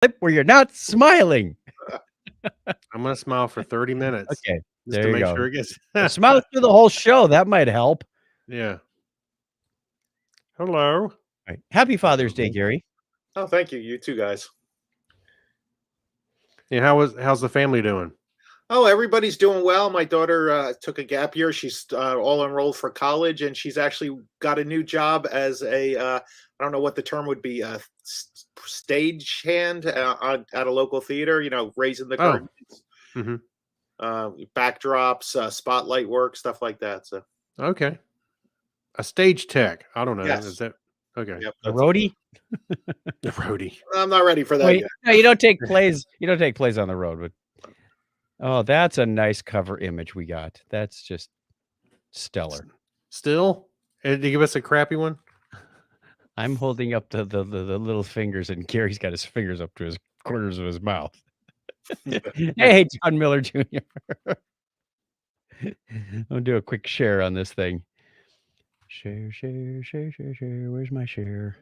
clip where you're not smiling. I'm going to smile for 30 minutes. Okay, Just there to you make go. sure it gets. Smile through the whole show. That might help. Yeah. Hello. All right. Happy Father's Day, Gary. Oh, thank you. You too, guys. Yeah, how's the family doing? Oh, everybody's doing well. My daughter took a gap year. She's all enrolled for college, and she's actually got a new job as a I don't know what the term would be, a stage hand at a local theater. You know, raising the Oh. curtains, Mm-hmm. backdrops, spotlight work, stuff like that. So Okay. A stage tech. I don't know. Yes. Is that okay? Yep, The that's- roadie. The roadie. I'm not ready for that Wait, yet. no, you don't take plays. You don't take plays on the road, but oh, that's a nice cover image we got. That's just stellar. Still? Did you give us a crappy one? I'm holding up the little fingers, and Gary's got his fingers up to his corners of his mouth. Hey, John Miller Jr. I'll do a quick share on this thing. Share. Where's my share?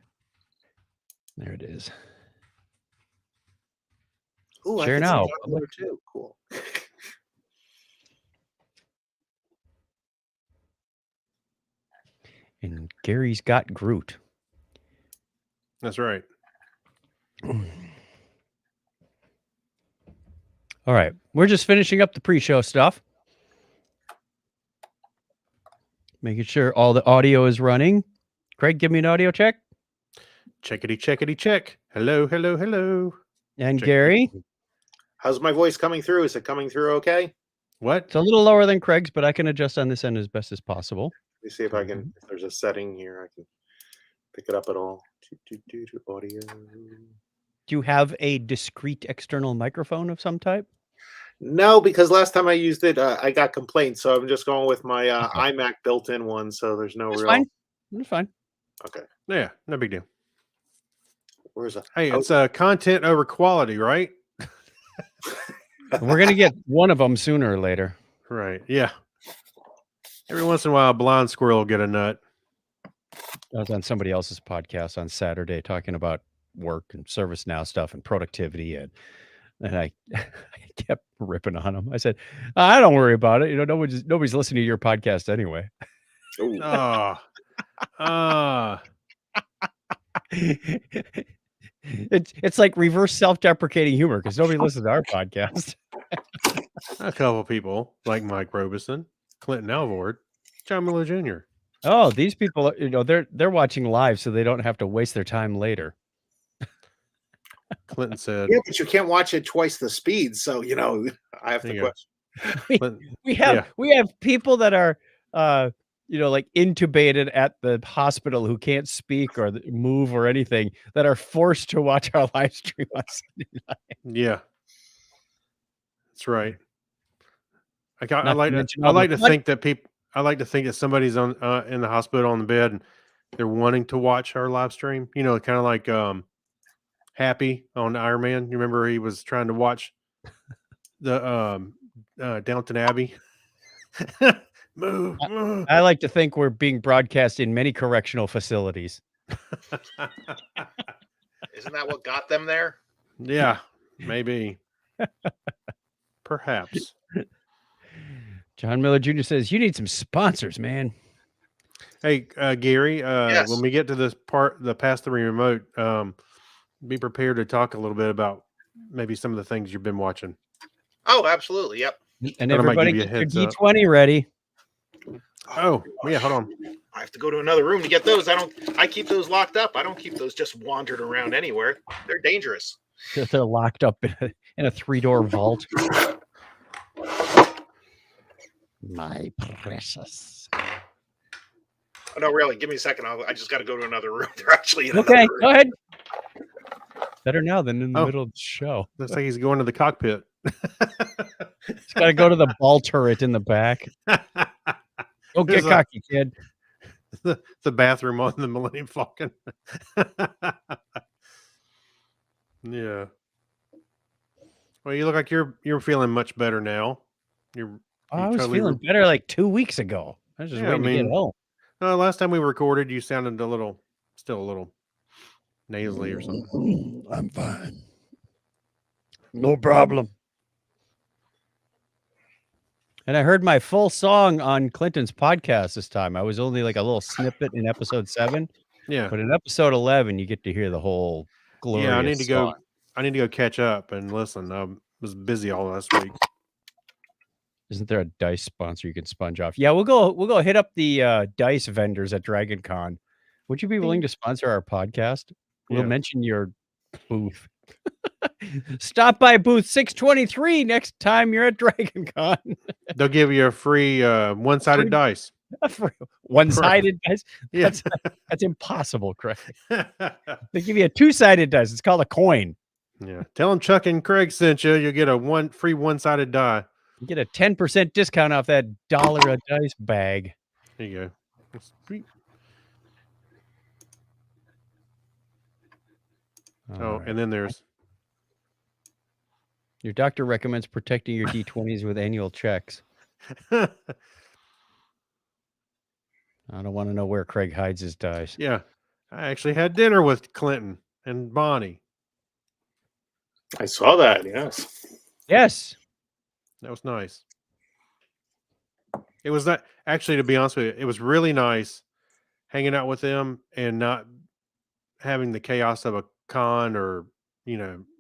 There it is. Ooh, Share I can see now. John Miller too. Cool. And Gary's got Groot. That's right. All right. We're just finishing up the pre-show stuff. Making sure all the audio is running. Craig, give me an audio check. Checkity check. Hello. And Check. Gary, How's my voice coming through? Is it coming through okay? What? it's a little lower than Craig's, but I can adjust on this end as best as possible. Let me see if I can. If there's a setting here, I can pick it up at all. Audio. Do you have a discrete external microphone of some type? No, because last time I used it, I got complaints. So I'm just going with my Okay. iMac built-in one. So there's no That's real. fine. That's fine. Okay. Yeah, no big deal. Where's that? Hey, it's content over quality, right? We're going to get one of them sooner or later. Right. Yeah. Every once in a while, a blind squirrel will get a nut. I was on somebody else's podcast on Saturday talking about work and ServiceNow stuff and productivity, and I kept ripping on them. I said, "I don't worry about it. You know, nobody's listening to your podcast anyway." Ooh. It's like reverse self-deprecating humor because nobody listens to our podcast. A couple people like Mike Robeson, Clinton Alvord, John Miller Jr. Oh, these people, you know, they're watching live, so they don't have to waste their time later. Clinton said, Yeah, but you can't watch it twice the speed. So you know, I have There to you go. question. Clinton, We have people that are you know, like intubated at the hospital who can't speak or move or anything that are forced to watch our live stream on Sunday night. yeah, that's right. I Not to like mention I all the like to fun- think that people. I like to think that somebody's on in the hospital on the bed and they're wanting to watch our live stream. You know, kind of like Happy on Iron Man. You remember he was trying to watch the Downton Abbey. Move. I like to think we're being broadcast in many correctional facilities. Isn't that what got them there? Yeah, maybe. Perhaps. John Miller Jr. says, "You need some sponsors, man." Hey, Gary, Yes. when we get to this part, the pass-through remote, be prepared to talk a little bit about maybe some of the things you've been watching. Oh, absolutely. Yep. And But I might everybody give you a get your heads up. D20 ready. Oh, yeah, hold on. I have to go to another room to get those. I keep those locked up. I don't keep those just wandered around anywhere. They're dangerous. They're locked up in a 3-door vault. My precious. Oh, no, really. Give me a second. I just got to go to another room. They're actually in Okay, another room. go ahead. Better now than in the Oh. middle of the show. Looks like he's going to the cockpit. He's got to go to the ball turret in the back. Go get There's a- cocky, kid. the bathroom on the Millennium Falcon. Yeah. Well, you look like you're feeling much better now. You're Oh, I was totally feeling better like 2 weeks ago. I was just Yeah, I waiting to get mean- home. last time we recorded, you sounded still a little nasally or something. I'm fine. No problem. And I heard my full song on Clinton's podcast this time. I was only like a little snippet in episode 7, Yeah. but in episode 11, you get to hear the whole glorious Yeah, I need to song. go. I need to go catch up and listen. I was busy all last week. Isn't there a dice sponsor you can sponge off? Yeah, we'll go hit up the dice vendors at Dragon Con. Would you be willing to sponsor our podcast? We'll Yeah. mention your booth. Stop by booth 623 next time you're at Dragon Con. They'll give you a free one-sided Free- dice. One-sided dice. Yeah. That's impossible, Craig. They give you a two-sided dice. It's called a coin. Yeah. Tell them Chuck and Craig sent you. You'll get a free one-sided die. You get a 10% discount off that $1 a dice bag. There you go. That's sweet. All right. And then there's Your doctor recommends protecting your D20s with annual checks. I don't want to know where Craig hides his dice. yeah. I actually had dinner with Clinton and Bonnie. I saw that. Yes. Yes. That was nice. It was not actually, to be honest with you, it was really nice hanging out with them and not having the chaos of a con or,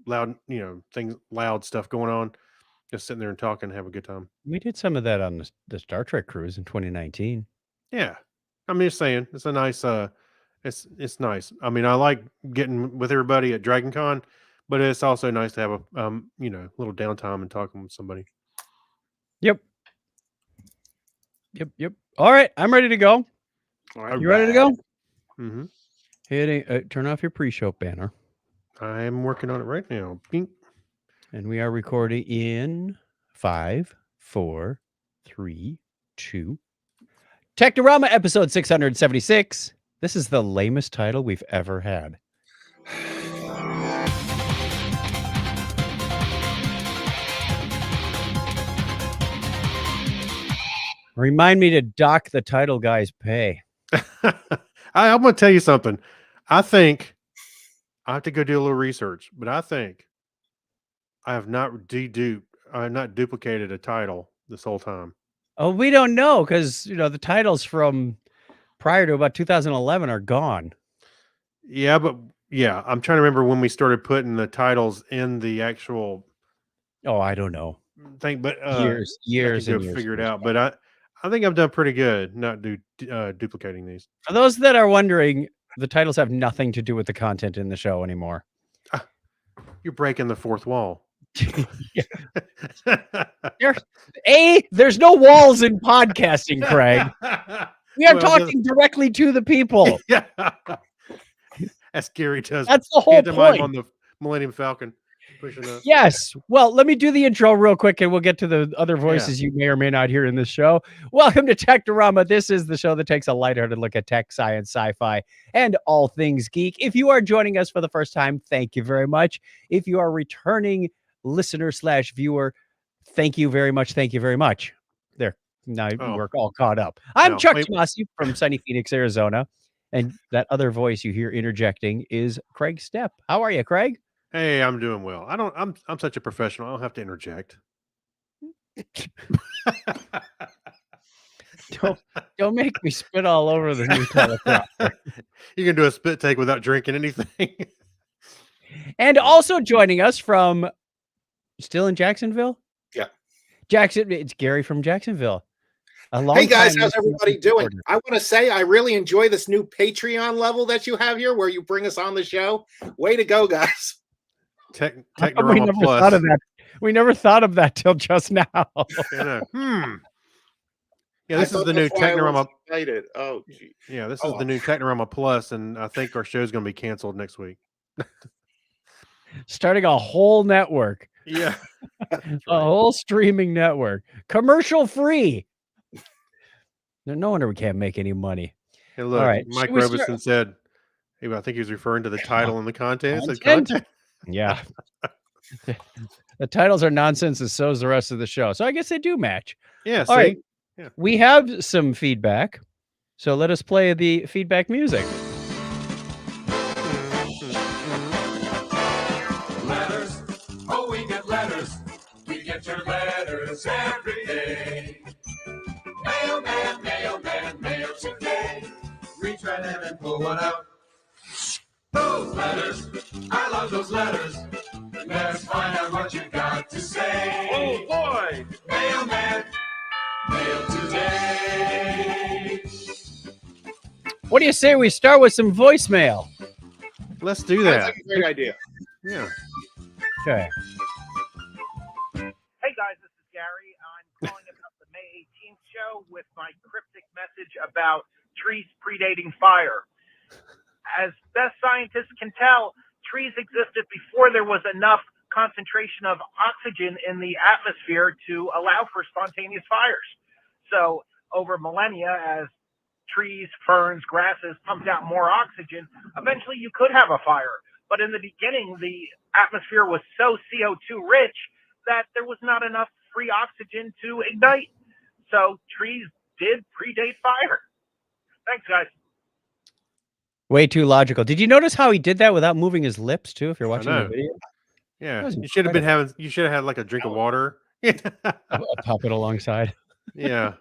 loud, loud stuff going on. Just sitting there and talking, have a good time. We did some of that on the Star Trek cruise in 2019. Yeah. I'm just saying, it's a nice, it's nice. I mean, I like getting with everybody at Dragon Con, but it's also nice to have a, little downtime and talking with somebody. Yep. All right, I'm ready to go. You ready to go? Mm-hmm. Hitting. Turn off your pre-show banner. I am working on it right now. Bink. And we are recording in 5, 4, 3, 2. Technorama episode 676. This is the lamest title we've ever had. Remind me to dock the title guy's pay. I'm going to tell you something. I think I have to go do a little research, but I think I have not I have not duplicated a title this whole time. Oh, we don't know because the titles from prior to about 2011 are gone. Yeah, but I'm trying to remember when we started putting the titles in the actual. Oh, I don't know. Thing, but years I can and years. Figure it out. But I think I've done pretty good not duplicating these. For those that are wondering, the titles have nothing to do with the content in the show anymore. You're breaking the fourth wall. There's no walls in podcasting, Craig. We are talking directly to the people. Yeah. As Gary does. That's the whole point. On the Millennium Falcon. Pushing up. Yes. Well, let me do the intro real quick and we'll get to the other voices you may or may not hear in this show. Welcome to Technorama. This is the show that takes a lighthearted look at tech, science, sci-fi, and all things geek. If you are joining us for the first time, thank you very much. If you are returning listener/viewer, thank you very much. Thank you very much. There. Now we're all caught up. I'm Chuck Tomasi from sunny Phoenix, Arizona. And that other voice you hear interjecting is Craig Stepp. How are you, Craig? Hey, I'm doing well. I'm such a professional. I don't have to interject. Don't make me spit all over the new teleprompter. You can do a spit take without drinking anything. And also joining us from still in Jacksonville? Yeah. It's Gary from Jacksonville. Hey guys, how's everybody doing? I want to say I really enjoy this new Patreon level that you have here where you bring us on the show. Way to go, guys. Technorama Plus. We never thought of that till just now. Yeah, this is the new Technorama. Oh, geez. Yeah, this is the new Technorama Plus, and I think our show is going to be canceled next week. Starting a whole network. Yeah. A whole streaming network. Commercial free. No wonder we can't make any money. Hey, look, all right. Mike Robeson said, I think he was referring to the title and the content. Content. Yeah. The titles are nonsense, and so is the rest of the show. So I guess they do match. Yeah. All right. Yeah. We have some feedback. So let us play the feedback music. Letters. Oh, we get us every day. Mailman, mailman, mail today. Reach right in and pull one out. Those letters, I love those letters. Let's find out what you got to say. Oh boy! Mailman, mail today. What do you say we start with some voicemail? Let's do That's that. a great idea. Yeah. Okay. Hey guys, this is Gary. I'm calling about the May 18th show with my cryptic message about trees predating fire. As best scientists can tell, trees existed before there was enough concentration of oxygen in the atmosphere to allow for spontaneous fires. So over millennia, as trees, ferns, grasses pumped out more oxygen, eventually you could have a fire. But in the beginning, the atmosphere was so CO2 rich that there was not enough free oxygen to ignite. So trees did predate fire. Thanks, guys. Way too logical. Did you notice how he did that without moving his lips too? If you're watching the know. video, Yeah. That was You should have been incredible. having. You should have had like a drink of water. a puppet alongside. Yeah.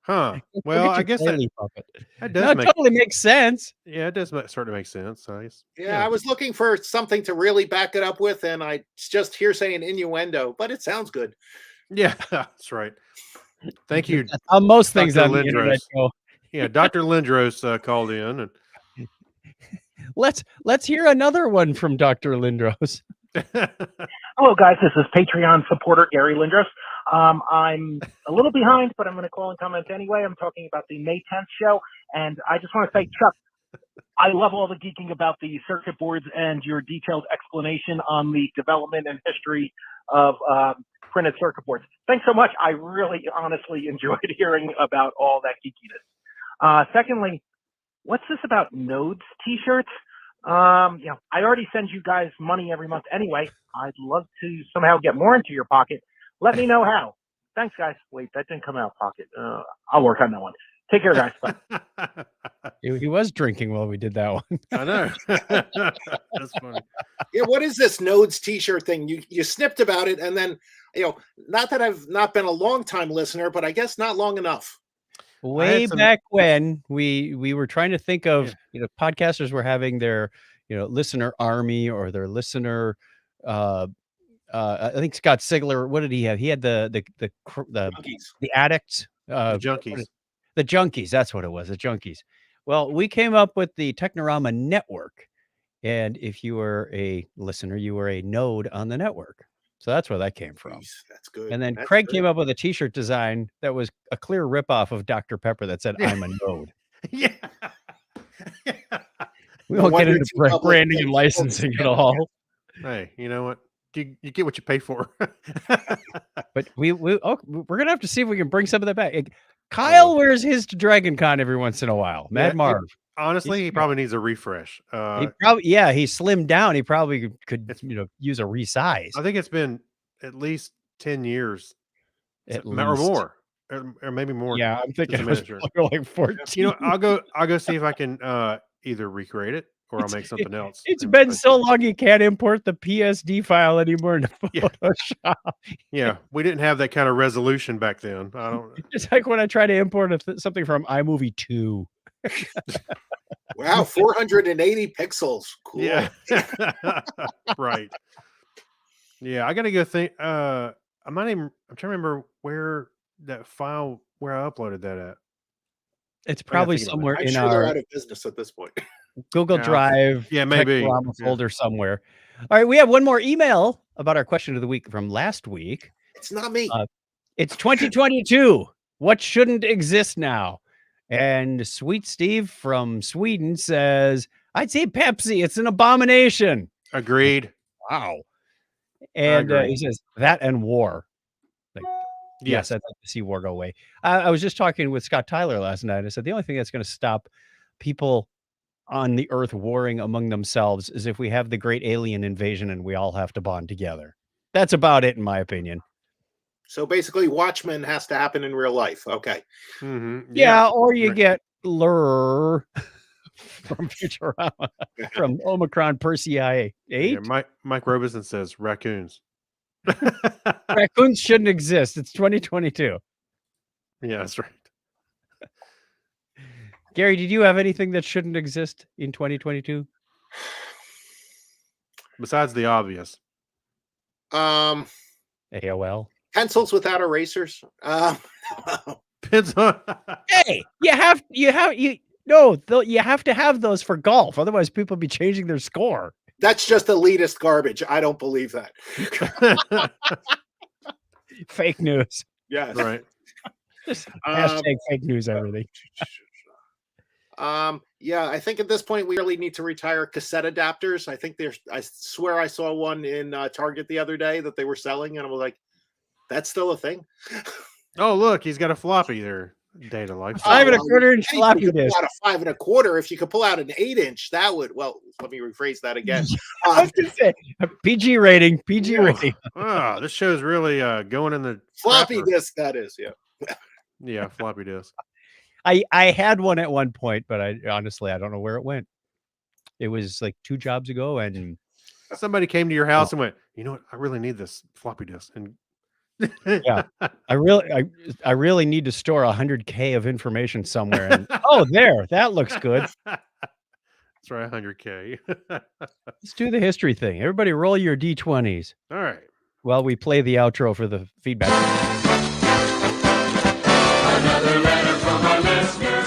Huh. Look Well, at I your guess Bailey puppet. that No, does it make. totally makes sense. Yeah, it does start to make sense. I guess. Yeah, I was looking for something to really back it up with, and I just hearsay and innuendo, but it sounds good. Yeah, that's right. Thank you. That's how most things Dr. on the internet Lindros. go. Yeah, Dr. Lindros called in, and Let's hear another one from Dr. Lindros. Hello, guys. This is Patreon supporter Gary Lindros. I'm a little behind, but I'm going to call and comment anyway. I'm talking about the May 10th show, and I just want to say, Chuck, I love all the geeking about the circuit boards and your detailed explanation on the development and history of printed circuit boards. Thanks so much. I really, honestly enjoyed hearing about all that geekiness. Secondly, what's this about Nodes T-shirts? I already send you guys money every month anyway. I'd love to somehow get more into your pocket. Let me know how. Thanks, guys. Wait, that didn't come out pocket. I'll work on that one. Take care, guys. Bye. He was drinking while we did that one. I know. That's funny. Yeah, what is this Nodes T-shirt thing? You snipped about it, and then not that I've not been a long time listener, but I guess not long enough. Way some- back when we were trying to think of, podcasters were having their, listener army or their listener. I think Scott Sigler. What did he have? He had the Junkies. addicts, The junkies. the junkies. That's what it was. The junkies. Well, we came up with the Technorama network, and if you were a listener, you were a node on the network. So that's where that came from. Jeez, that's good. And then That's Craig good. came up with a T-shirt design that was a clear ripoff of Dr. Pepper that said, "I'm a node." Yeah. We No won't get wonder into T Public branding takes and all the licensing at spam. all. Hey, you know what? You get what you pay for. But we're gonna have to see if we can bring some of that back. Kyle wears his to Dragon Con every once in a while. Mad Yeah, Marv. Honestly, he probably needs a refresh. He probably he slimmed down. He probably could use a resize. I think it's been at least 10 years At or least. more, or maybe more. Yeah, I'm thinking Just a it was minute, sure. probably like 14. You know, I'll go see if I can either recreate it or I'll make something else. It's and been post so it. long you can't import the PSD file anymore into Yeah. Photoshop. Yeah, we didn't have that kind of resolution back then. I don't. It's like when I try to import something from iMovie 2. Wow, 480 pixels. Cool. Yeah. Right. Yeah, I gotta go think. I'm trying to remember where that file where I uploaded that at. It's probably think about it. somewhere I'm in sure they're our out of business at this point. Google Yeah, Drive, yeah, maybe. Technorama Yeah. folder somewhere. All right, we have one more email about our question of the week from last week. It's not me. It's 2022. What shouldn't exist now? And Sweet Steve from Sweden says, "I'd say Pepsi. It's an abomination." Agreed. Wow. And agree. he says that and war. Like, Yes. I'd like to see war go away. I was just talking with Scott Tyler last night. I said the only thing that's going to stop people on the earth warring among themselves is if we have the great alien invasion and we all have to bond together. That's about it, in my opinion. So basically, Watchmen has to happen in real life. Okay. Mm-hmm. Yeah, or you Right. get Lur from Futurama, from Omicron Persei 8. Yeah, Mike Robeson says raccoons. Raccoons shouldn't exist. It's 2022. Yeah, that's right. Gary, did you have anything that shouldn't exist in 2022? Besides the obvious. AOL. Pencils without erasers. Depends on. Hey, you have to have those for golf. Otherwise, people be changing their score. That's just elitist garbage. I don't believe that. Fake news. Yes. Right. Just hashtag fake news everything. Yeah, I think at this point we really need to retire cassette adapters. I think I swear I saw one in Target the other day that they were selling, and I was like, that's still a thing. Oh, look, he's got a floppy there. Data life. 5 1/4 inch floppy disk. Out a 5 1/4. If you could pull out an 8-inch, that would. Well, let me rephrase that again. I was gonna say PG rating. PG rating. Oh, this show's really going in the Floppy crapper. disk. That is, yeah. Yeah, floppy disk. I had one at one point, but I honestly don't know where it went. It was like 2 jobs ago, and Somebody came to your house and went, you know what? I really need this floppy disk. And yeah, I really need to store 100K of information somewhere. And oh, there, that looks good. That's right, 100K. Let's do the history thing. Everybody, roll your D20s All right. while we play the outro for the feedback. Another letter from our listener.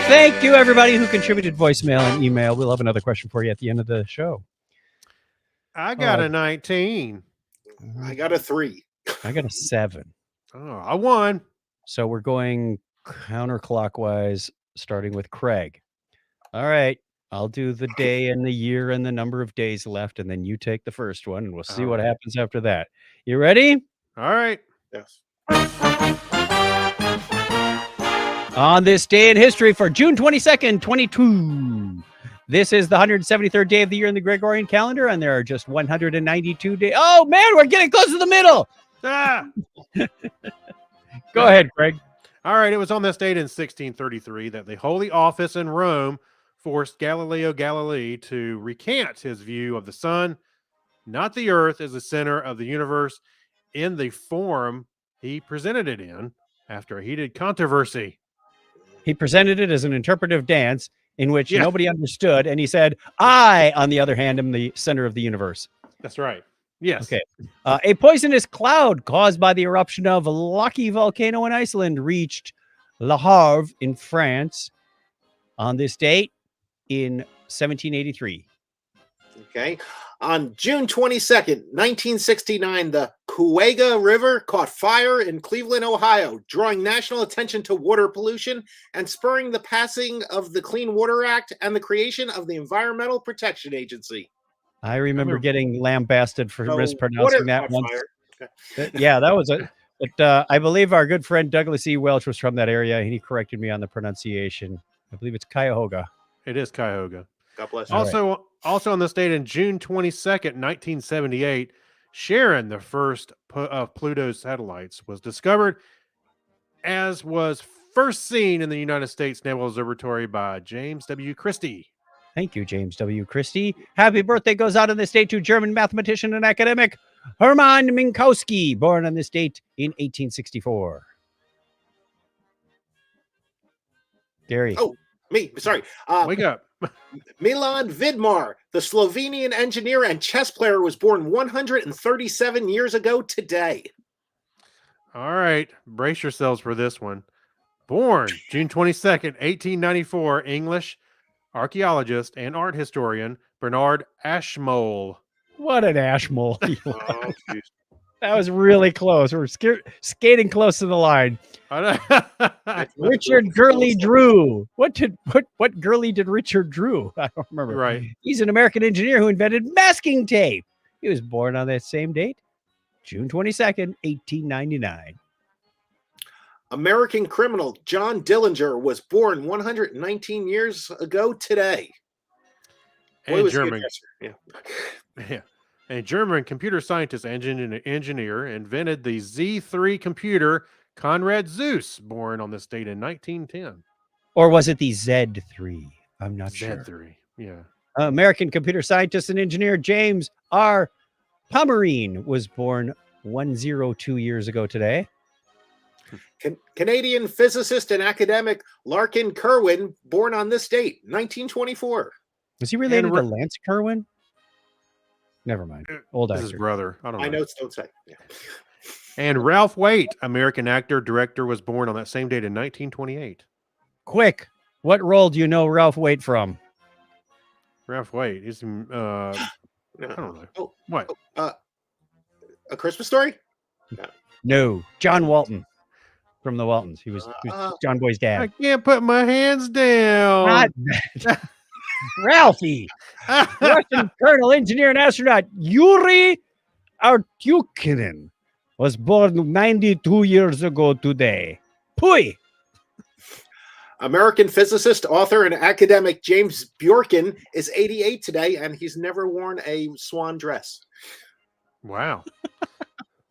Thank you, everybody who contributed voicemail and email. We'll have another question for you at the end of the show. I got a 19. I got a 3. I got a 7. Oh, I won. So we're going counterclockwise, starting with Craig. All right. I'll do the day and the year and the number of days left, and then you take the first one, and we'll see what happens after that. You ready? All right. Yes. On this day in history for June 22nd, 22. This is the 173rd day of the year in the Gregorian calendar, and there are just 192 days. Oh, man, we're getting close to the middle. Ah! Go ahead, Craig. All right. It was on this date in 1633 that the Holy Office in Rome forced Galileo Galilei to recant his view of the sun, not the earth, as the center of the universe in the form he presented it in after a heated controversy. He presented it as an interpretive dance in which nobody understood, and he said, I, on the other hand, am the center of the universe. That's right. Yes. Okay. A poisonous cloud caused by the eruption of Laki volcano in Iceland reached Le Havre in France on this date in 1783. Okay. On June 22nd, 1969, the Cuyahoga River caught fire in Cleveland, Ohio, drawing national attention to water pollution and spurring the passing of the Clean Water Act and the creation of the Environmental Protection Agency. I remember getting lambasted for mispronouncing that once. Okay. Yeah, that was it. But I believe our good friend Douglas E. Welch was from that area, and he corrected me on the pronunciation. I believe it's Cuyahoga. It is Cuyahoga. God bless you. Also on this date in June 22nd, 1978, Charon, the first of Pluto's satellites, was discovered, as was first seen in the United States Naval Observatory by James W. Christie. Thank you, James W. Christie. Happy birthday goes out on this date to German mathematician and academic Hermann Minkowski, born on this date in 1864. Gary. Oh, me. Sorry. Wake up. Milan Vidmar, the Slovenian engineer and chess player, was born 137 years ago today. All right. Brace yourselves for this one. Born June 22nd, 1894, English archaeologist and art historian Bernard Ashmole. What an ashmole. Oh, that was really close. We're skating close to the line. Richard Gurley Drew. What Gurley did Richard Drew? I don't remember. Right. He's an American engineer who invented masking tape. He was born on that same date, June 22nd, 1899. American criminal John Dillinger was born 119 years ago today. And German. Yeah. A German computer scientist engineer invented the Z3 computer, Conrad Zuse, born on this date in 1910. Or was it the Z3? I'm not sure. Z3, yeah. American computer scientist and engineer James R. Pomerine was born 102 years ago today. Canadian physicist and academic Larkin Kerwin, born on this date, 1924. Was he related And to Lance Kerwin? Never mind. Old This is actor. brother. I don't know. My notes don't say. Yeah. And Ralph Waite, American actor, director, was born on that same date in 1928. Quick, what role do you know Ralph Waite from? Ralph Waite. He's I don't know. Oh, What? A Christmas Story? No, John Walton from the Waltons. He was John Boy's I dad. can't put my hands down. Not that. Ralphie, Russian colonel, engineer, and astronaut Yuri Artyukhin was born 92 years ago today. Pui. American physicist, author, and academic James Bjorken is 88 today, and he's never worn a swan dress. Wow.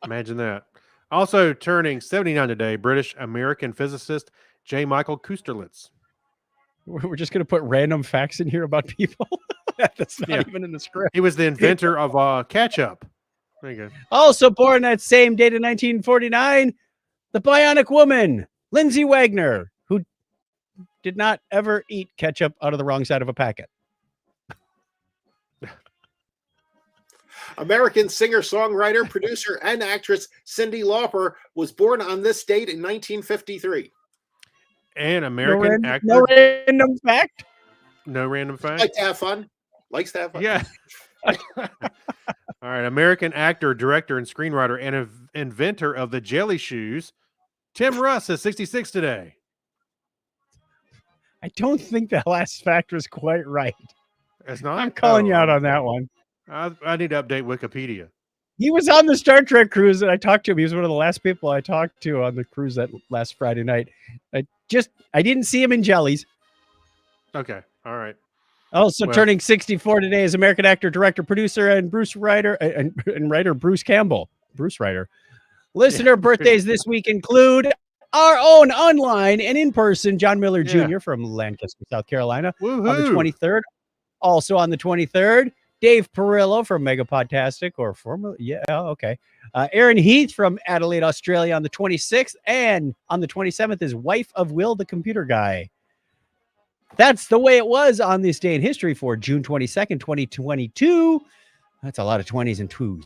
Imagine that. Also turning 79 today, British American physicist J. Michael Kusterlitz. We're just going to put random facts in here about people. That's not even in the script. He was the inventor of ketchup. There you go. Also born that same date in 1949, the Bionic Woman, Lindsay Wagner, who did not ever eat ketchup out of the wrong side of a packet. American singer, songwriter, producer, and actress Cyndi Lauper was born on this date in 1953. And American actor. No random fact. No random fact. Like to have fun. Likes to have fun. Yeah. All right. American actor, director, and screenwriter, and inventor of the jelly shoes, Tim Russ is 66 today. I don't think that last fact was quite right. It's not. I'm calling you out on that one. I need to update Wikipedia. He was on the Star Trek cruise and I talked to him. He was one of the last people I talked to on the cruise that last Friday night. I didn't see him in jellies. Okay. All right. Also Well- turning 64 today is American actor, director, producer, and writer Bruce Campbell. Bruce Ryder. Listener birthdays this week include our own online and in-person John Miller Jr. Yeah. from Lancaster, South Carolina Woohoo. on the 23rd. Also on the 23rd, Dave Perillo from Megapodtastic, or formerly, Aaron Heath from Adelaide, Australia on the 26th, and on the 27th is wife of Will, the computer guy. That's the way it was on this day in history for June 22nd, 2022. That's a lot of 20s and 2s.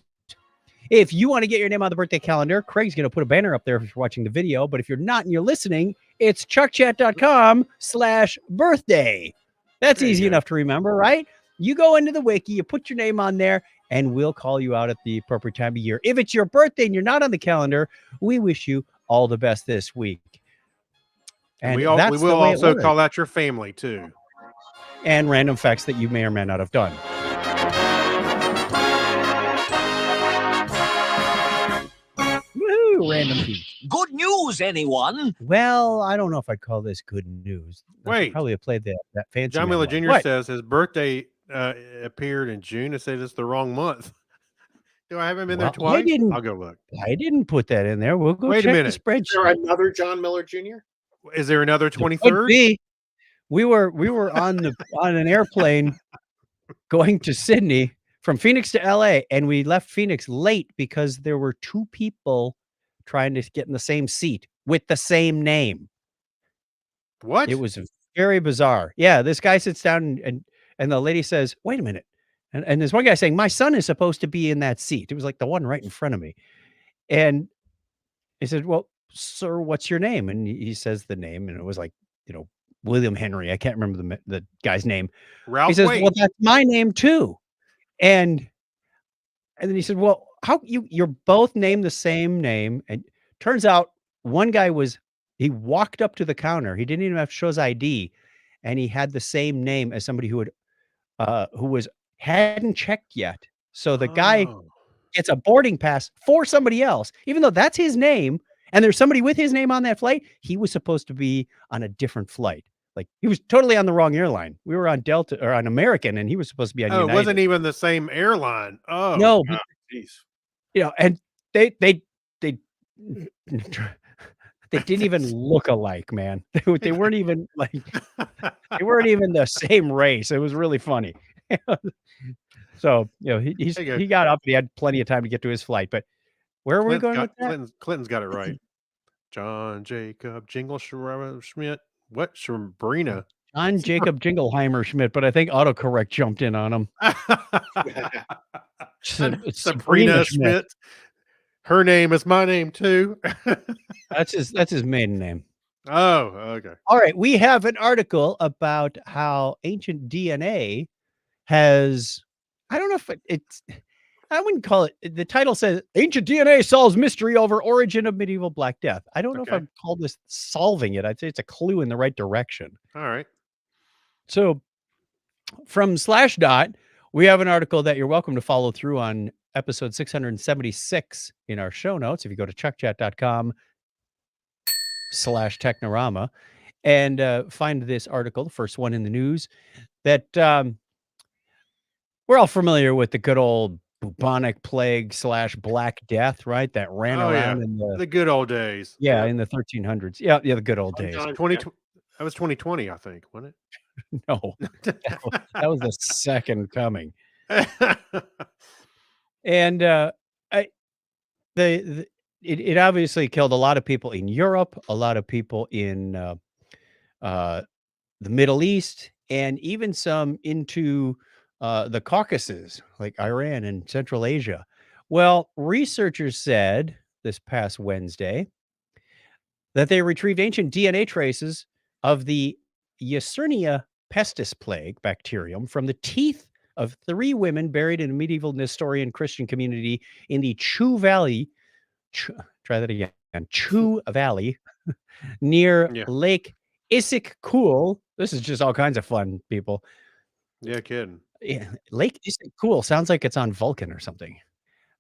If you want to get your name on the birthday calendar, Craig's going to put a banner up there if you're watching the video, but if you're not and you're listening, it's chuckchat.com/birthday. That's There you easy go. enough to remember, right? You go into the wiki, you put your name on there, and we'll call you out at the appropriate time of year. If it's your birthday and you're not on the calendar, we wish you all the best this week. And we that's the will way it also works. call out your family too. And random facts that you may or may not have done. Woohoo, random piece. Good news, anyone? Well, I don't know if I'd call this good news. I Wait. probably have played that fancy. John man Miller one. Jr. What? says his birthday appeared in June. It says it's the wrong month. Do I have him in there Well, I twice? didn't- I'll go look. I didn't put that in there. We'll go Wait a check the minute. Is there spreadsheet. another John Miller Jr.? Is there another Could 23rd? be. We were on an airplane going to Sydney from Phoenix to LA, and we left Phoenix late because there were two people trying to get in the same seat with the same name. What? It was very bizarre. Yeah, this guy sits down and the lady says, "Wait a minute," and there's one guy saying, "My son is supposed to be in that seat." It was like the one right in front of me, and he said, "Well, sir, what's your name?" And he says the name, and it was like, William Henry. I can't remember the guy's name. Ralph He says, Waite. "Well, that's my name too," and then he said, "Well, how you're both named the same name?" And turns out one guy he walked up to the counter. He didn't even have to show his ID, and he had the same name as somebody who hadn't checked yet. So the guy Oh. gets a boarding pass for somebody else, even though that's his name, and there's somebody with his name on that flight. He was supposed to be on a different flight. Like he was totally on the wrong airline. We were on Delta or on American, and he was supposed to be on Oh, it United. wasn't even the same airline. Oh, No, God. Jeez. And they they didn't even look alike, man. They weren't even like they weren't even the same race. It was really funny. So, There you he go. got up and he had plenty of time to get to his flight. But where were we going with that? Clinton's got it right. John Jacob Jingle Schmidt. What? Sabrina. John Jacob Jingleheimer Schmidt, but I think autocorrect jumped in on him. It's Sabrina Schmidt. Schmidt. Her name is my name too. That's his maiden name. Oh, okay. All right, we have an article about how ancient DNA has. I don't know if it's. I wouldn't call it. The title says ancient DNA solves mystery over origin of medieval Black Death. I don't know if Okay. I'd call this solving it. I'd say it's a clue in the right direction. All right. So from Slashdot, we have an article that you're welcome to follow through on episode 676 in our show notes. If you go to chuckchat.com/Technorama and find this article, the first one in the news, that we're all familiar with the good old bubonic plague / Black Death, right? That ran around in the good old days. in the 1300s. Yeah, the good old days. 2020. That was 2020, I think, wasn't it? No, that was the second coming. And it obviously killed a lot of people in Europe, a lot of people in the Middle East, and even some into the Caucasus, like Iran and Central Asia. Well, researchers said this past Wednesday that they retrieved ancient DNA traces of the Yersinia pestis plague bacterium from the teeth of 3 women buried in a medieval Nestorian Christian community in the Chu Valley. Try that again. Chu Valley near Lake Issyk-Kul. This is just all kinds of fun, people. Yeah, kidding. Yeah, Lake Issyk-Kul sounds like it's on Vulcan or something.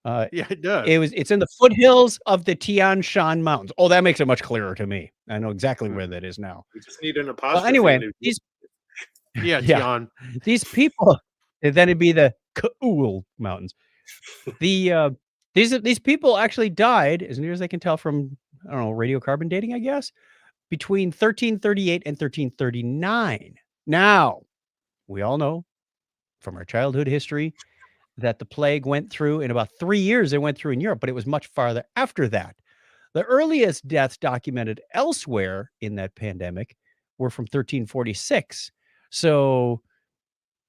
Yeah, it does. It's in the foothills of the Tian Shan Mountains. Oh, that makes it much clearer to me. I know exactly where that is now. We just need an apostrophe. Well, anyway, Tian. These people, then it'd be the Kul Mountains. These people actually died, as near as I can tell from, I don't know, radiocarbon dating, I guess, between 1338 and 1339. Now, we all know from our childhood history that the plague went through in about 3 years. It went through in Europe, but it was much farther after that. The earliest deaths documented elsewhere in that pandemic were from 1346. So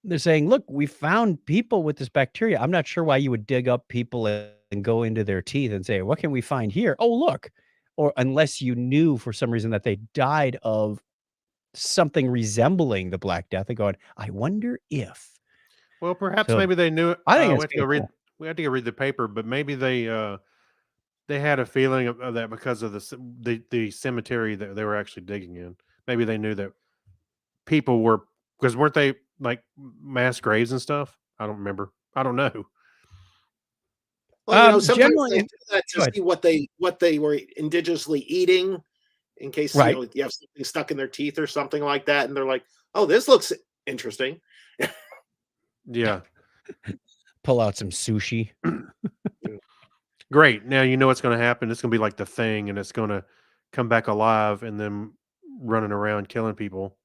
they're saying, look, we found people with this bacteria. I'm not sure why you would dig up people and go into their teeth and say, what can we find here? Oh, look. Or unless you knew for some reason that they died of something resembling the Black Death and going, I wonder if. Well, perhaps maybe they knew it. I think we had to go read the paper, but maybe they had a feeling of that because of the cemetery that they were actually digging in. Maybe they knew that people were, because weren't they like mass graves and stuff? I don't remember. I don't know. Well, sometimes they do that to see what they were indigenously eating, in case you have something stuck in their teeth or something like that, and they're like, "Oh, this looks interesting." Yeah. Pull out some sushi. Great. Now you know what's going to happen. It's going to be like The Thing, and it's going to come back alive and then running around killing people.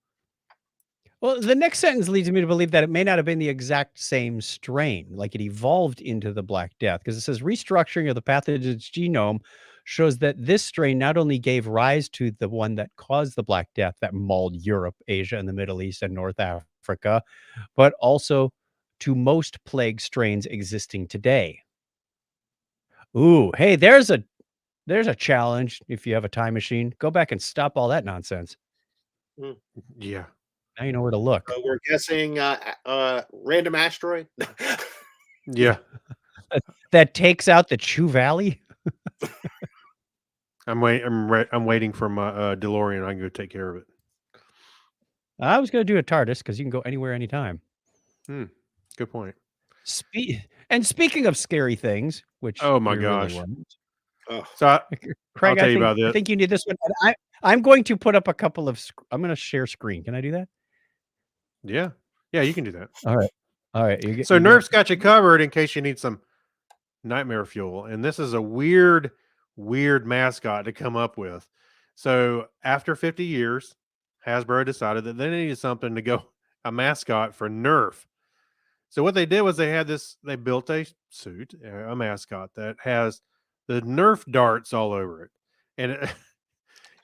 Well, the next sentence leads me to believe that it may not have been the exact same strain, like it evolved into the Black Death, because it says restructuring of the pathogen's genome shows that this strain not only gave rise to the one that caused the Black Death that mauled Europe, Asia, and the Middle East and North Africa, but also to most plague strains existing today. Ooh, hey, there's a challenge. If you have a time machine, go back and stop all that nonsense. Yeah. Now you know where to look. We're guessing random asteroid. Yeah. That takes out the Chu Valley. I'm waiting for my DeLorean. I can go take care of it. I was going to do a TARDIS because you can go anywhere, anytime. Good point. And speaking of scary things, which oh my gosh, so I'll Craig, tell you about this. I think you need this one. And I'm going to put up a couple of. I'm going to share screen. Can I do that? Yeah, you can do that. All right. So Nerf's got you covered in case you need some nightmare fuel, and this is a weird mascot to come up with. So after 50 years, Hasbro decided that they needed something to go a mascot for Nerf. So what they did was they built a suit, a mascot that has the Nerf darts all over it. And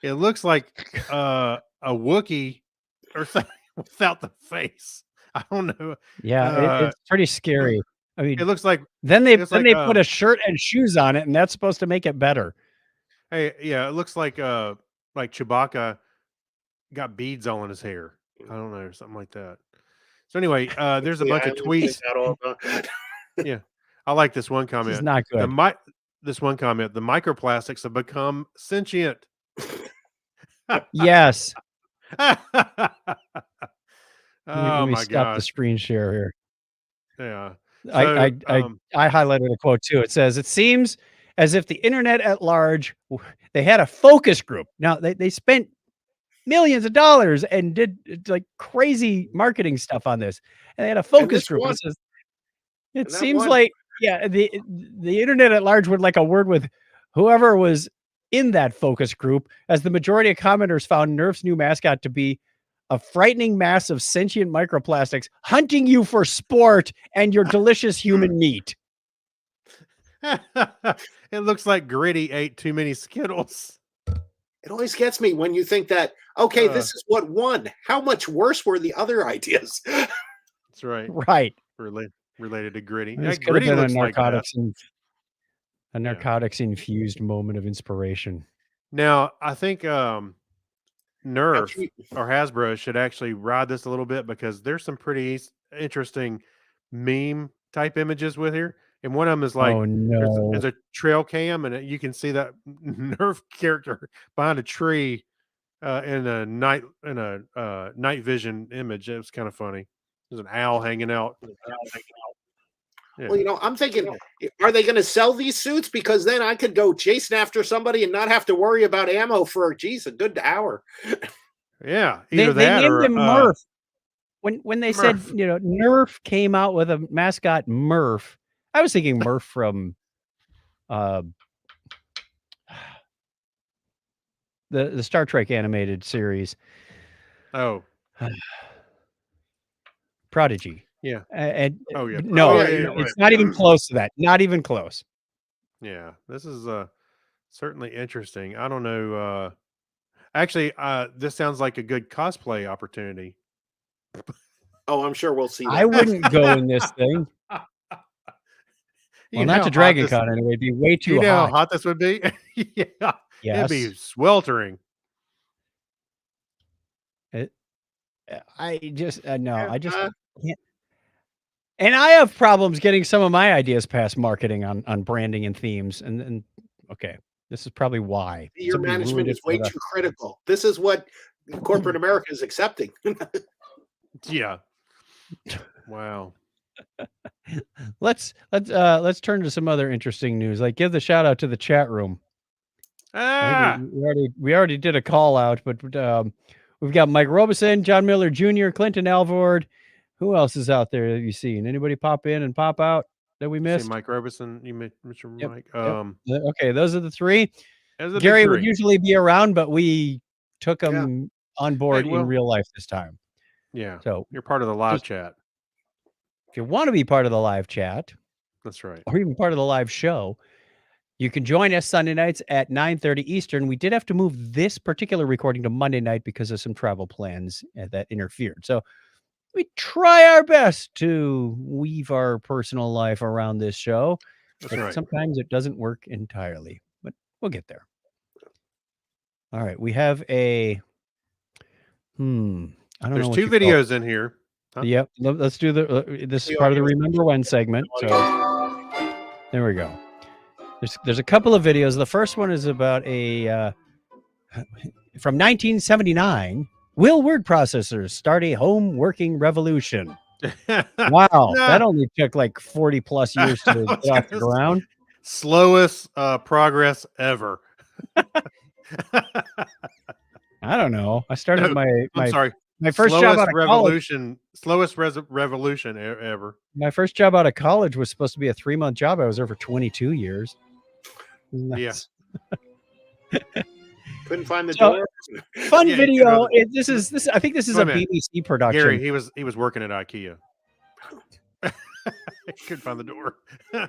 it looks like a Wookiee or something without the face. I don't know. Yeah, it's pretty scary. I It mean, looks like then they it's like put a shirt and shoes on it, and that's supposed to make it better. hey, yeah, it looks like Chewbacca got beads all in his hair. I don't know, something like that. So anyway, there's a Yeah, bunch I of only think tweets. that all about- Yeah, I like this one This comment. is not good. This one comment: the microplastics have become sentient. Yes. Oh Let me my stop the gosh! screen share here. Yeah. I So I highlighted a quote too. It says, "It seems as if the internet at large, they had a focus group. Now they spent millions of dollars and did like crazy marketing stuff on this, and they had a and focus this group. one, It says it and that seems one. like the internet at large would like a word with whoever was in that focus group, as the majority of commenters found Nerf's new mascot to be a frightening mass of sentient microplastics hunting you for sport and your delicious human meat." it looks like Gritty ate too many Skittles. It always gets me when you think that, okay, Uh. this is what won. How much worse were the other ideas? That's right. Right. Related to Gritty. This Yeah, could have Gritty been a looks like that. narcotics infused moment of inspiration. Now, I think Nerf Actually, or Hasbro should actually ride this a little bit, because there's some pretty interesting meme type images with here. And one of them is like Oh no. there's a trail cam, and you can see that Nerf character behind a tree in a night vision image. It was kind of funny. There's an owl hanging out. Yeah. well, I'm thinking, are they going to sell these suits? Because then I could go chasing after somebody and not have to worry about ammo for, geez, a good hour. Yeah, They either that named or him Murph. When they said, Murph. Nerf came out with a mascot Murph, I was thinking Murph from the Star Trek animated series, Oh, Prodigy. yeah. And Oh, yeah. no, Oh, yeah, yeah, it's right. not even close to that. Not even close. Yeah, this is certainly interesting. I don't know. Actually, this sounds like a good cosplay opportunity. Oh, I'm sure we'll see that. I wouldn't go in this thing. You Well, know not how to hot Dragon this- Con anyway. It'd be way too You know how hot. hot this would be? Yeah, Yes. it'd be sweltering. I just no, I just Uh, can't. And I have problems getting some of my ideas past marketing on branding and themes. And okay, this is probably why Your somebody ruined management it is for way the- too critical. This is what corporate America is accepting. Yeah. Wow. Let's turn to some other interesting news. Like, give the shout out to the chat room. I think we already did a call out, but we've got Mike Robeson, John Miller Jr., Clinton Alvord. Who else is out there that you've seen? Anybody pop in and pop out that we See missed? Mike Robeson. You Mr. Yep, Mike. Okay, those are the three. As a big Gary would three. usually be around, but we took him on board well- in real life this time. Yeah. So You're part of the live just- chat. if you want to be part of the live chat, That's right. or even part of the live show, you can join us Sunday nights at 9:30 Eastern. We did have to move this particular recording to Monday night because of some travel plans that interfered. So we try our best to weave our personal life around this show. That's But right. sometimes it doesn't work entirely, but we'll get there. All right, we have a I don't There's know what two you call it. videos in here. Huh? Yep. Let's do the. This is The part of the audio. Remember When segment. So there we go. There's a couple of videos. The first one is about a from 1979. Will word processors start a home working revolution? Wow, that only took like 40 plus years to was get off the gonna ground. Slowest progress ever. I don't know. I started No, my I'm sorry. my first job out of college. Slowest revolution ever. My first job out of college was supposed to be a 3-month job. I was there for 22 years. Isn't that Yeah. Couldn't find the So- door. Fun Yeah, you video? know, this is I think this is Wait a a minute. BBC production. Gary, he was working at IKEA. Couldn't find the door. I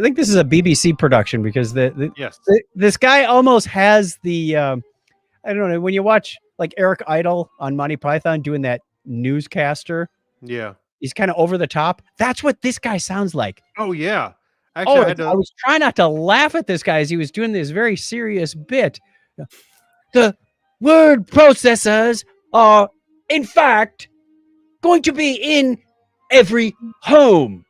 think this is a BBC production because Yes. this guy almost has the I don't know, when you watch like Eric Idle on Monty Python doing that newscaster, Yeah. he's kind of over the top. That's what this guy sounds like. Oh yeah. Actually, I had I to. was trying not to laugh at this guy as he was doing this very serious bit. The word processors are, in fact, going to be in every home.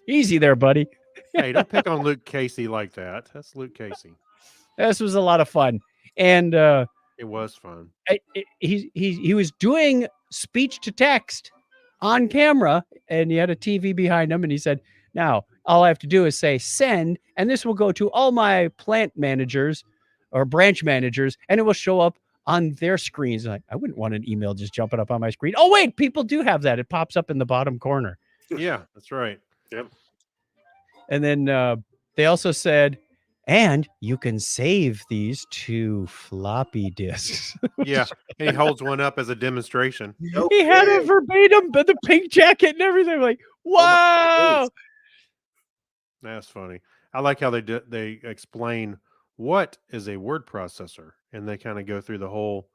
Easy there, buddy. Hey, don't pick on Luke Casey like that. That's Luke Casey. This was a lot of fun. And It was fun. he was doing speech to text on camera, and he had a TV behind him, and he said, now all I have to do is say send, and this will go to all my plant managers or branch managers, and it will show up on their screens. Like, I wouldn't want an email just jumping up on my screen. Oh wait, people do have that. It pops up in the bottom corner. Yeah, that's right. Yep. And then they also said, and you can save these to floppy disks. Yeah, and he holds one up as a demonstration. He had a verbatim, but the pink jacket and everything. Like, wow. That's funny. I like how they explain what is a word processor, and they kind of go through the whole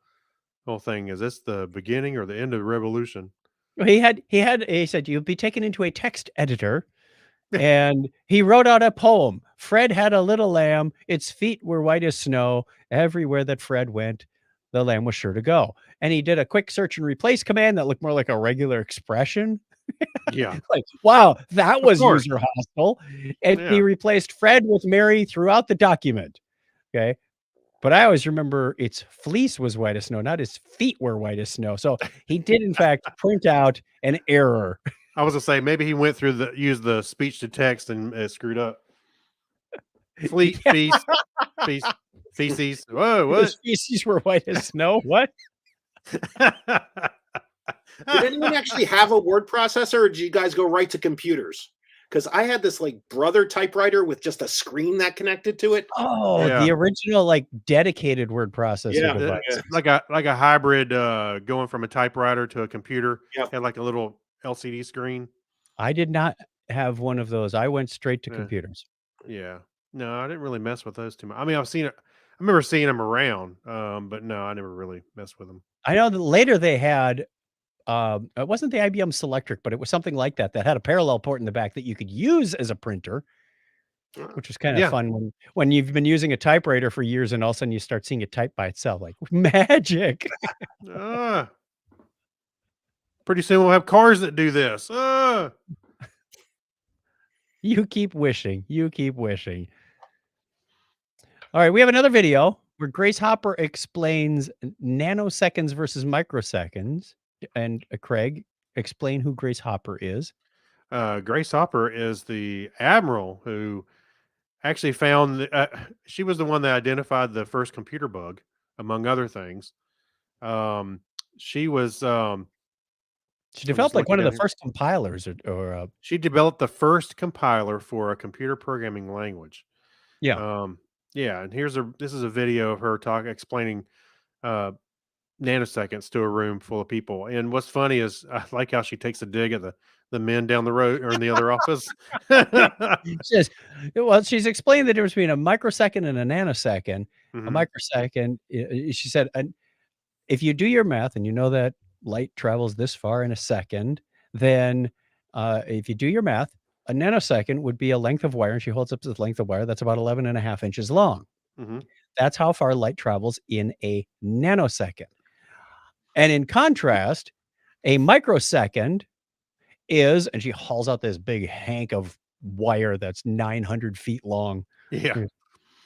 thing. Is this the beginning or the end of the revolution? He said you'll be taken into a text editor, and he wrote out a poem. Fred had a little lamb, its feet were white as snow. Everywhere that Fred went, the lamb was sure to go. And he did a quick search and replace command that looked more like a regular expression. Yeah. Like, wow, that was course. user hostile. And Yeah. he replaced Fred with Mary throughout the document. Okay. But I always remember its fleece was white as snow, not his feet were white as snow. So he did, in fact, print out an error. I was gonna say maybe he went through used the speech to text and screwed up. Fleet, feast, feces. Whoa, what? His feces were white as snow. What? Did anyone actually have a word processor, or did you guys go right to computers? Because I had this like brother typewriter with just a screen that connected to it. Oh, Yeah. the original like dedicated word processor Yeah. device. like a hybrid going from a typewriter to a computer. Yep. Had like a little LCD screen. I did not have one of those. I went straight to Yeah. computers. Yeah. No, I didn't really mess with those too much. I mean, I've seen it. I remember seeing them around, but no, I never really messed with them. I know that later they had it wasn't the IBM Selectric, but it was something like that had a parallel port in the back that you could use as a printer, which was kind of Yeah. fun when you've been using a typewriter for years and all of a sudden you start seeing it type by itself, like magic. Pretty soon we'll have cars that do this. You keep wishing. You keep wishing. All right, we have another video where Grace Hopper explains nanoseconds versus microseconds. And Craig, explain who Grace Hopper is. Grace Hopper is the admiral who actually found she was the one that identified the first computer bug, among other things. She was She developed like one of the first compilers or she developed the first compiler for a computer programming language. yeah. Yeah, and this is a video of her explaining nanoseconds to a room full of people. And what's funny is I like how she takes a dig at the men down the road or in the other office. She's explained the difference between a microsecond and a nanosecond. Mhm. A microsecond, she said, if you do your math and you know that light travels this far in a second, then if you do your math, a nanosecond would be a length of wire, and she holds up this length of wire that's about 11.5 inches long. Mhm. That's how far light travels in a nanosecond. And in contrast, a microsecond is, and she hauls out this big hank of wire that's 900 feet long. Yeah.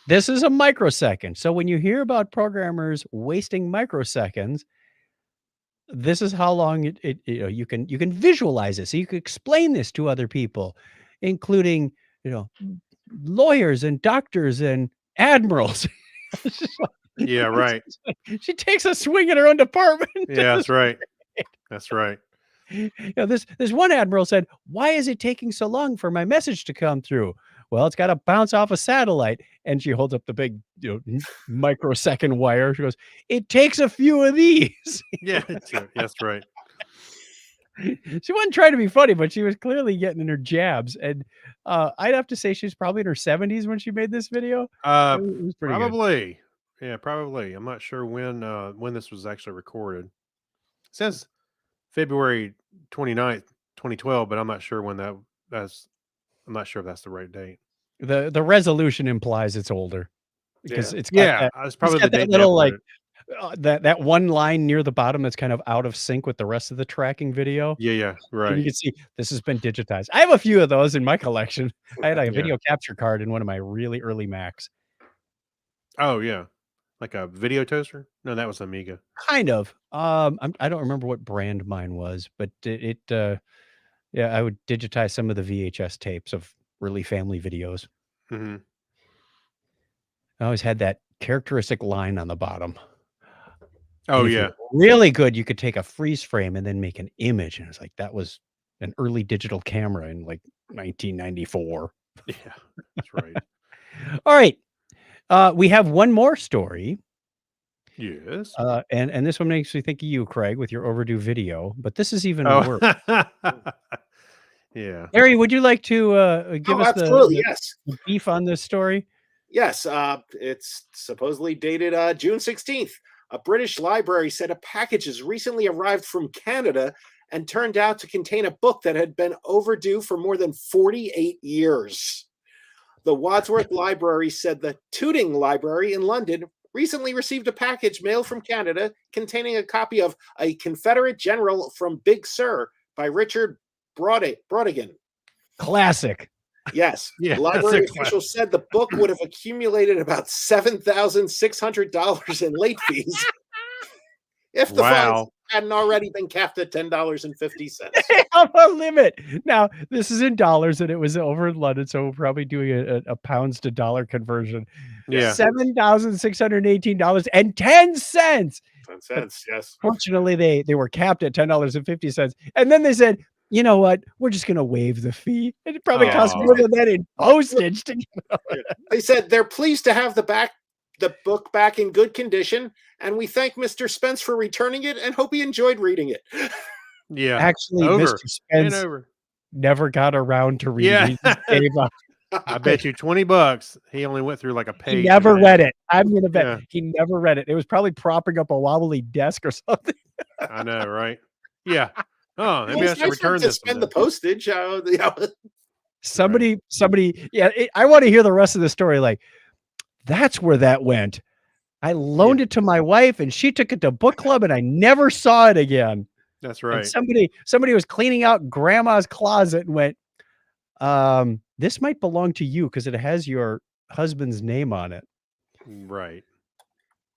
This is a microsecond. So when you hear about programmers wasting microseconds, this is how long you can visualize it. So you can explain this to other people, including, lawyers and doctors and admirals. Yeah, right. She takes a swing at her own department. Yeah, that's right. That's right. This one admiral said, "Why is it taking so long for my message to come through?" Well, it's got to bounce off a satellite. And she holds up the big microsecond wire. She goes, "It takes a few of these." Yeah, that's right. She wasn't trying to be funny, but she was clearly getting in her jabs. And I'd have to say she's probably in her 70s when she made this video. It was pretty good. Probably. Yeah, probably. I'm not sure when this was actually recorded. It says February 29th, 2012, but I'm not sure when that's I'm not sure if that's the right date. The resolution implies it's older because Yeah. it's got Yeah, that, it's probably got the that date little, they like, uploaded. that one line near the bottom that's kind of out of sync with the rest of the tracking video. Yeah, And you right. can see this has been digitized. I have a few of those in my collection. I had a Yeah. video capture card in one of my really early Macs. Oh yeah. Like a video toaster? No, that was Amiga. Kind of. I don't remember what brand mine was, but yeah, I would digitize some of the VHS tapes of early family videos. Hmm. I always had that characteristic line on the bottom. Oh And if yeah. you're really good, you could take a freeze frame and then make an image. And it's like that was an early digital camera in like 1994. Yeah. That's right. All right. We have one more story. Yes. And this one makes me think of you, Craig, with your overdue video, but this is even Oh. worse. Yeah. Harry, would you like to give us absolutely, yes. the beef on this story? Yes, it's supposedly dated June 16th. A British library said a package has recently arrived from Canada and turned out to contain a book that had been overdue for more than 48 years. The Wadsworth Library said the Tooting Library in London recently received a package mailed from Canada containing a copy of A Confederate General from Big Sur by Richard Brodigan. Classic. Yes. Yeah, The that's library a official said the book would have accumulated about $7,600 in late fees if the fines Wow. hadn't already been capped at $10.50. They have a limit. Now, this is in dollars and it was over in London, so we're probably doing a pounds to dollar conversion. Yeah. $7,618.10. 10 cents, yes. Fortunately, they were capped at $10.50. And then they said, you know what? We're just going to waive the fee. It probably costs Aw. more than that in postage to get They said they're pleased to have the book back in good condition, and we thank Mr. Spence for returning it and hope he enjoyed reading it. Yeah. Actually, Over. Mr. Spence over. never got around to reading. Yeah. He just gave up. I bet you $20. He only went through like a page. He never and a read half. it. I'm going to bet Yeah. he never read it. It was probably propping up a wobbly desk or something. I know, right? Yeah. Oh, maybe Well, I it's should nice for him return to this. spend the someday. postage. Somebody, yeah, I want to hear the rest of the story. Like, that's where that went. I loaned it to my wife and she took it to book club and I never saw it again. That's And right. somebody was cleaning out grandma's closet and went, this might belong to you because it has your husband's name on it. Right.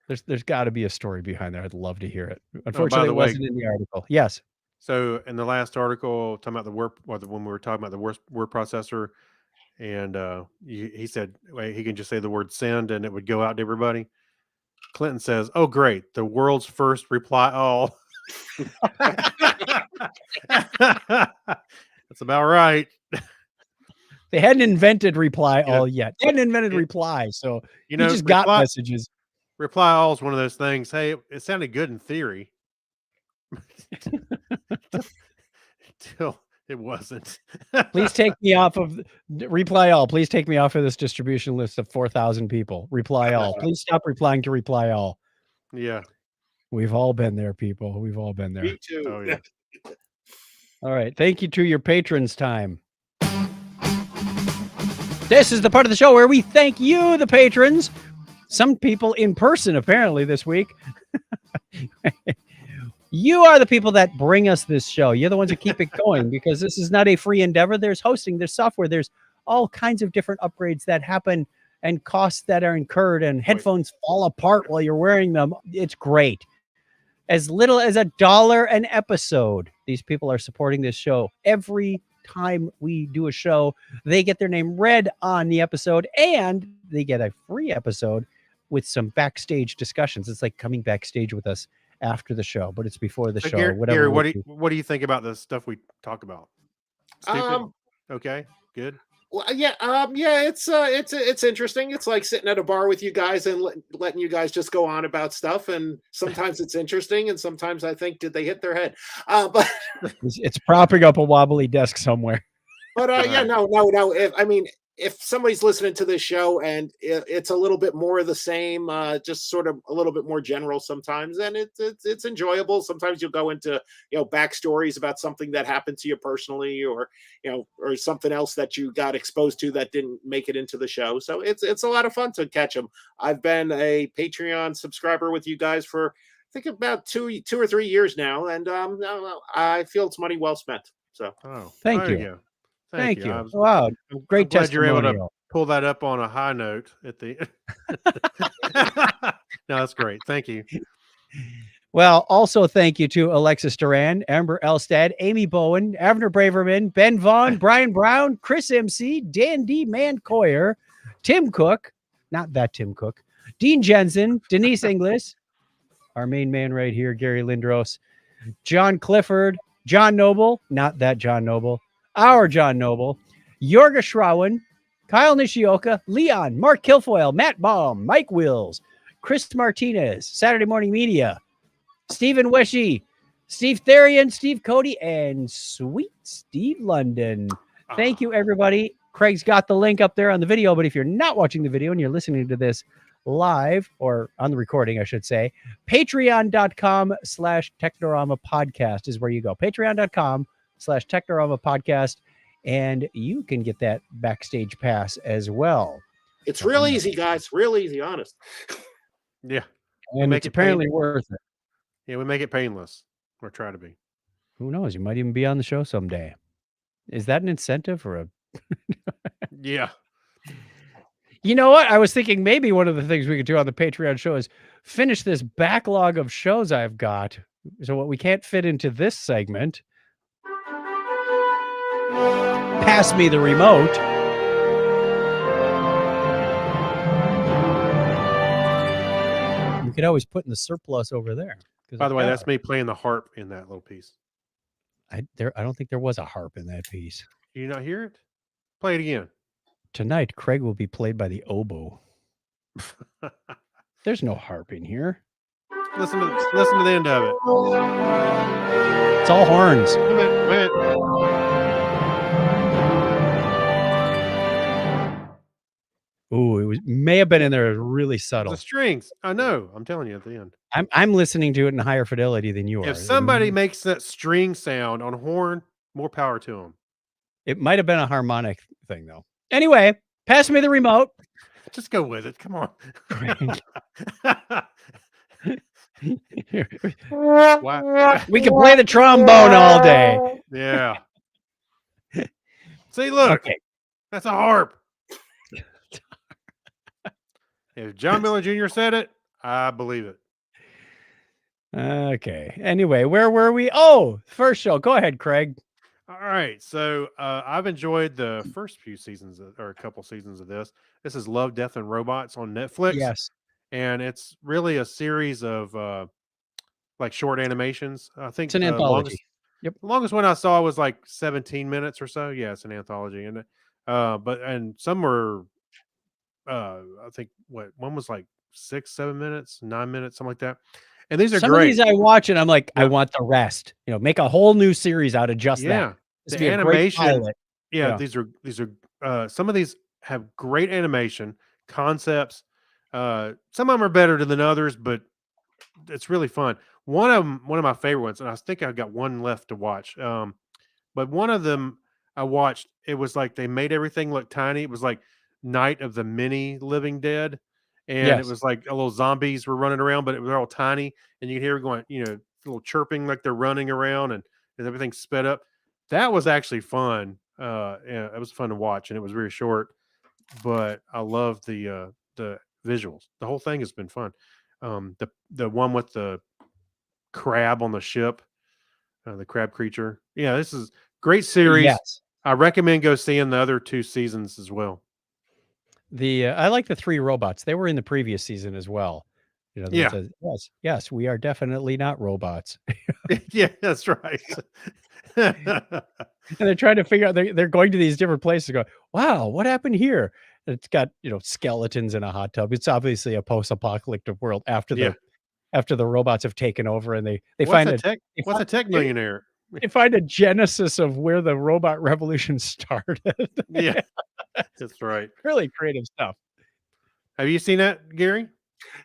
There's got to be a story behind there. I'd love to hear it. Unfortunately, the it way- wasn't in the article. Yes. So in the last article, talking about the word, when we were talking about the word processor, and he said he can just say the word send and it would go out to everybody. Clinton says, "Oh, great! The world's first reply all." That's about right. They hadn't invented reply know, all yet. They hadn't invented it- reply. So You you know, just got messages. reply all is one of those things. Hey, it sounded good in theory. Till it wasn't. Please take me off of reply all. Please take me off of this distribution list of 4,000 people. Reply all. Please stop replying to reply all. Yeah. We've all been there, people. We've all been there. Me too. Oh yeah. All right. Thank you to your patrons time. This is the part of the show where we thank you, the patrons. Some people in person, apparently, this week. You are the people that bring us this show. You're the ones that keep it going because this is not a free endeavor. There's hosting, there's software, there's all kinds of different upgrades that happen and costs that are incurred, and headphones fall apart while you're wearing them. It's great. As little as $1 an episode, these people are supporting this show. Every time we do a show, they get their name read on the episode and they get a free episode with some backstage discussions. It's like coming backstage with us after the show, but it's before the So show. Gary, Whatever. what do you think about the stuff we talk about? Stupid? Um, Okay, good. Well, yeah, it's interesting. It's like sitting at a bar with you guys and letting you guys just go on about stuff. And sometimes it's interesting, and sometimes I think, did they hit their head? But It's propping up a wobbly desk somewhere. yeah, Right. no. If somebody's listening to this show and it's a little bit more of the same, just sort of a little bit more general sometimes, and it's enjoyable. Sometimes you'll go into backstories about something that happened to you personally, or or something else that you got exposed to that didn't make it into the show. So it's a lot of fun to catch them. I've been a Patreon subscriber with you guys for I think about 2 or 3 years now, and I feel it's money well spent. So. Oh, Thank there you you. go. Thank you. You. Wow. I'm Great glad you're able to testimonial. pull that up on a high note at the. No, that's great. Thank you. Well, also thank you to Alexis Duran, Amber Elstad, Amy Bowen, Avner Braverman, Ben Vaughn, Brian Brown, Chris MC, Dan D. Mancoyer, Tim Cook, not that Tim Cook, Dean Jensen, Denise Inglis, our main man right here, Gary Lindros, John Clifford, John Noble, not that John Noble, our John Noble, Yorga Shrawan, Kyle Nishioka, Leon, Mark Kilfoyle, Matt Baum, Mike Wills, Chris Martinez, Saturday Morning Media, Stephen Wishy, Steve Therian, Steve Cody, and Sweet Steve London. Thank you, everybody. Craig's got the link up there on the video, but if you're not watching the video and you're listening to this live, or on the recording, I should say, patreon.com/Technorama podcast is where you go. Patreon.com/Technorama podcast, and you can get that backstage pass as well. It's real easy, guys. Real easy, honest. Yeah. And it's apparently worth it. Yeah, we make it painless. Or try to be. Who knows? You might even be on the show someday. Is that an incentive or a... Yeah. You know what? I was thinking maybe one of the things we could do on the Patreon show is finish this backlog of shows I've got. So what we can't fit into this segment. Pass me the remote. You could always put in the surplus over there. By the way, that's me playing the harp in that little piece. I don't think there was a harp in that piece. Do you not hear it? Play it again. Tonight, Craig will be played by the oboe. There's no harp in here. Listen to the end of it. It's all horns. Wait a minute. Ooh, may have been in there really subtle. The strings. I know. I'm telling you at the end. I'm listening to it in higher fidelity than you are. If somebody makes that string sound on horn, more power to them. It might have been a harmonic thing, though. Anyway, pass me the remote. Just go with it. Come on. Wow. We can play the trombone all day. Yeah. See, look. Okay. That's a harp. If John Miller Jr. said it, I believe it. Okay. Anyway, where were we? Oh, first show. Go ahead, Craig. All right. So I've enjoyed the first few seasons or a couple seasons of this. This is Love, Death, and Robots on Netflix. Yes. And it's really a series of like short animations. I think It's an anthology. The longest one I saw was like 17 minutes or so. Yeah, it's an anthology. And and some were I think one was like 6, 7 minutes, 9 minutes, something like that. And these are Some great. of these I watch and I'm like, I want the rest. Make a whole new series out of just that. The animation. Yeah. These are some of these have great animation concepts. Some of them are better than others, but it's really fun. One of my favorite ones, and I think I've got one left to watch. But one of them I watched, it was like they made everything look tiny. It was like Night of the Many Living Dead. And it was like a little zombies were running around, but it was all tiny. And you could hear it going, a little chirping like they're running around and everything sped up. That was actually fun. It was fun to watch, and it was very short. But I love the visuals. The whole thing has been fun. The one with the crab on the ship, the crab creature. Yeah, this is great series. Yes. I recommend go seeing the other 2 seasons as well. I like the 3 robots. They were in the previous season as well. You know, the one Yeah. says, yes, we are definitely not robots. Yeah, that's right. And they're trying to figure out, they're going to these different places to go, wow, what happened here? And it's got, skeletons in a hot tub. It's obviously a post-apocalyptic world after Yeah. the robots have taken over, and they What's find a a tech they what's a find, tech millionaire? they find a genesis of where the robot revolution started. Yeah, that's right. Really creative stuff. Have you seen that, Gary?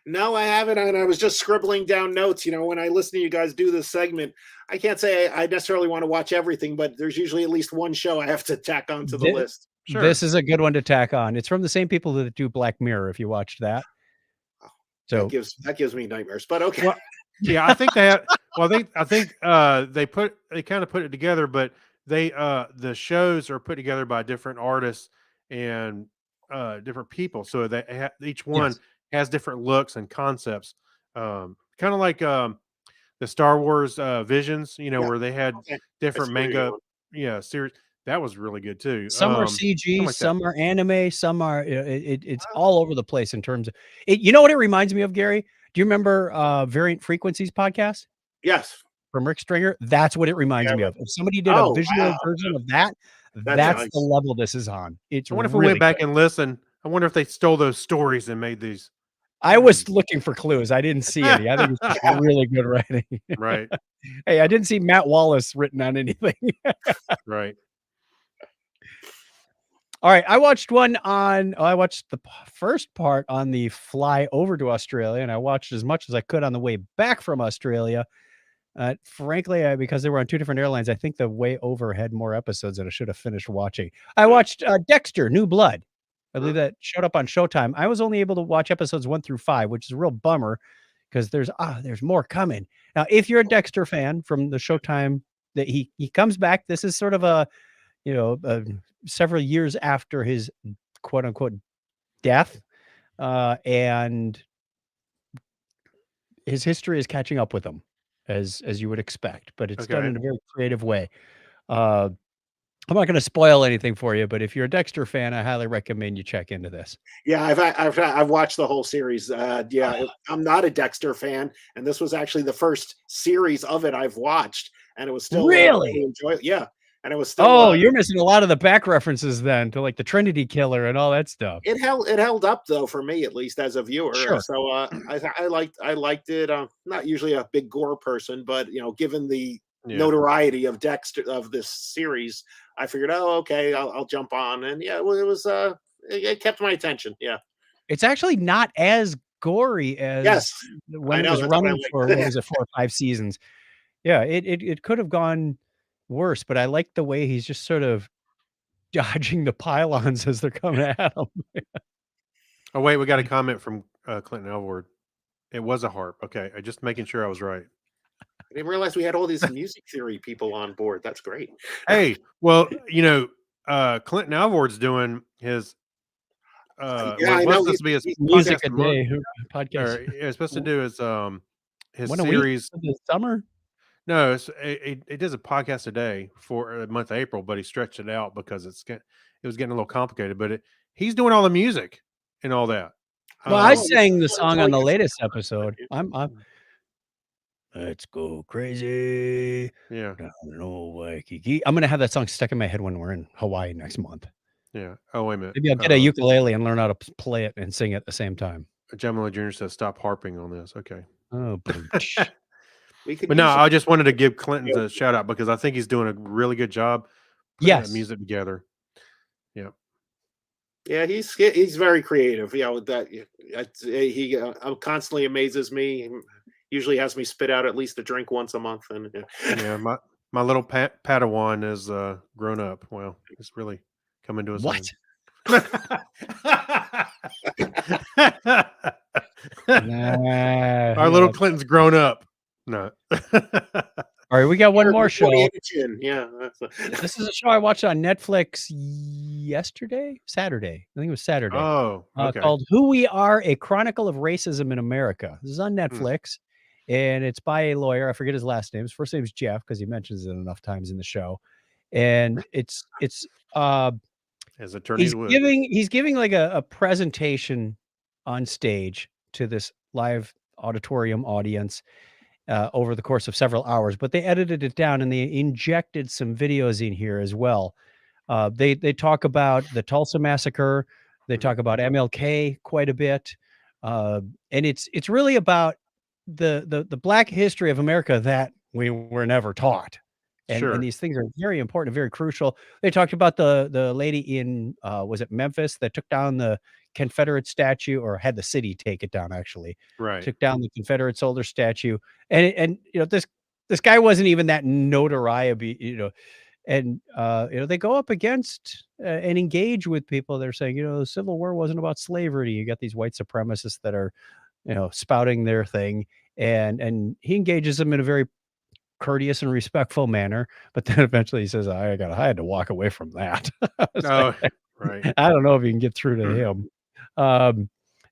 No, I haven't, and I was just scribbling down notes. When I listen to you guys do this segment, I can't say I necessarily want to watch everything, but there's usually at least one show I have to tack onto the Thi- list. Sure. This is a good one to tack on. It's from the same people that do Black Mirror, if you watched that. So That gives me nightmares, but okay. Well, yeah, I think they have. Well, I think they kind of put it together, but the shows are put together by different artists and different people, so each one yes. has different looks and concepts. Kind of like the Star Wars Visions, Yeah. where they had Okay. different I see where you're manga, going. series. That was really good too. Some are Something CG, like that. some are anime, some are it's all over the place in terms of it. You know what it reminds me of, Gary? Do you remember Variant Frequencies podcast Yes. from Rick Stringer? That's what it reminds Yeah, me but- of. If somebody did a Oh, visual wow. version of that, That's that's nice. the level this is on. It's I wonder if we really went back good. and listened. I wonder if they stole those stories and made these. I was looking for clues. I didn't see any. I think it's just really good writing. Right, Hey, I didn't see Matt Wallace written on anything. right. All right, I watched the first part on the fly over to Australia, and I watched as much as I could on the way back from Australia. Frankly, because they were on two different airlines, I think the way over had more episodes that I should have finished watching. I watched Dexter: New Blood. I believe that showed up on Showtime. I was only able to watch episodes 1 through 5, which is a real bummer because there's more coming. Now, if you're a Dexter fan from the Showtime, that he comes back. This is sort of a several years after his quote unquote death, and his history is catching up with him, as you would expect, but it's done Okay. in a very creative way. I'm not going to spoil anything for you, but if you're a Dexter fan, I highly recommend you check into this. Yeah, I've watched the whole series. I'm not a Dexter fan, and this was actually the first series of it I've watched, and it was still Really? enjoyable. Yeah, and it was still. Oh, you're missing a lot of the back references then to like the Trinity Killer and all that stuff. It held up though for me, at least as a viewer. Sure. So I liked it. Not usually a big gore person, but given the Yeah. notoriety of Dexter of this series, I figured, oh, okay, I'll jump on, and yeah, well, it kept my attention. Yeah. It's actually not as gory as Yes, when I it know, was that's what I running like. for, what was it, 4 or 5 seasons. Yeah, it could have gone worse, but I like the way he's just sort of dodging the pylons as they're coming at him. Oh wait, we got a comment from Clinton Elward. It was a harp. Okay, I just making sure I was right. I didn't realize we had all these music theory people on board. That's great. Hey, well, Clinton Elward's doing his Yeah, I what's know. supposed to be his Music podcast a of the month, day or podcast. it's supposed to do his One a week series. for the summer. No, it does a podcast a day for the month of April, but he stretched it out because it was getting a little complicated. But he's doing all the music and all that. Well, I Oh, sang the song on the it's- latest episode. I'm Let's go crazy. Yeah, Down in Waikiki. I'm gonna have that song stuck in my head when we're in Hawaii next month. yeah. Oh wait a minute. Maybe I'll get a ukulele and learn how to play it and sing at the same time. Gemini Jr. says stop harping on this. Okay. Oh, boom. we could But no, use I just wanted to give Clinton a shout out because I think he's doing a really good job putting that Yes. music together. Yeah, he's very creative. Yeah, with that, he constantly amazes me. He usually has me spit out at least a drink once a month, and Yeah, my little Padawan is grown up. Well, it's really coming to his What? Our little Clinton's grown up. No. All right, we got one more show. Yeah, This is a show I watched on Netflix Saturday. I think it was Saturday. Oh, okay. Called Who We Are, A Chronicle of Racism in America. This is on Netflix, and it's by a lawyer. I forget his last name. His first name is Jeff because he mentions it enough times in the show. And it's As attorneys would. he's giving like a presentation on stage to this live auditorium audience over the course of several hours, but they edited it down and they injected some videos in here as well. They talk about the Tulsa massacre. They talk about MLK quite a bit, and it's really about the Black history of America that we were never taught, and Sure. these things are very important, very crucial. They talked about the lady in was it Memphis that took down the Confederate statue, or had the city take it down actually, Right. took down the Confederate soldier statue, and this guy wasn't even that notoriety, and they go up against and engage with people that are saying, the Civil War wasn't about slavery. You got these white supremacists that are, spouting their thing, and he engages them in a very courteous and respectful manner, but then eventually he says, I had to walk away from that. I was Oh, like, right. I don't know if you can get through to him.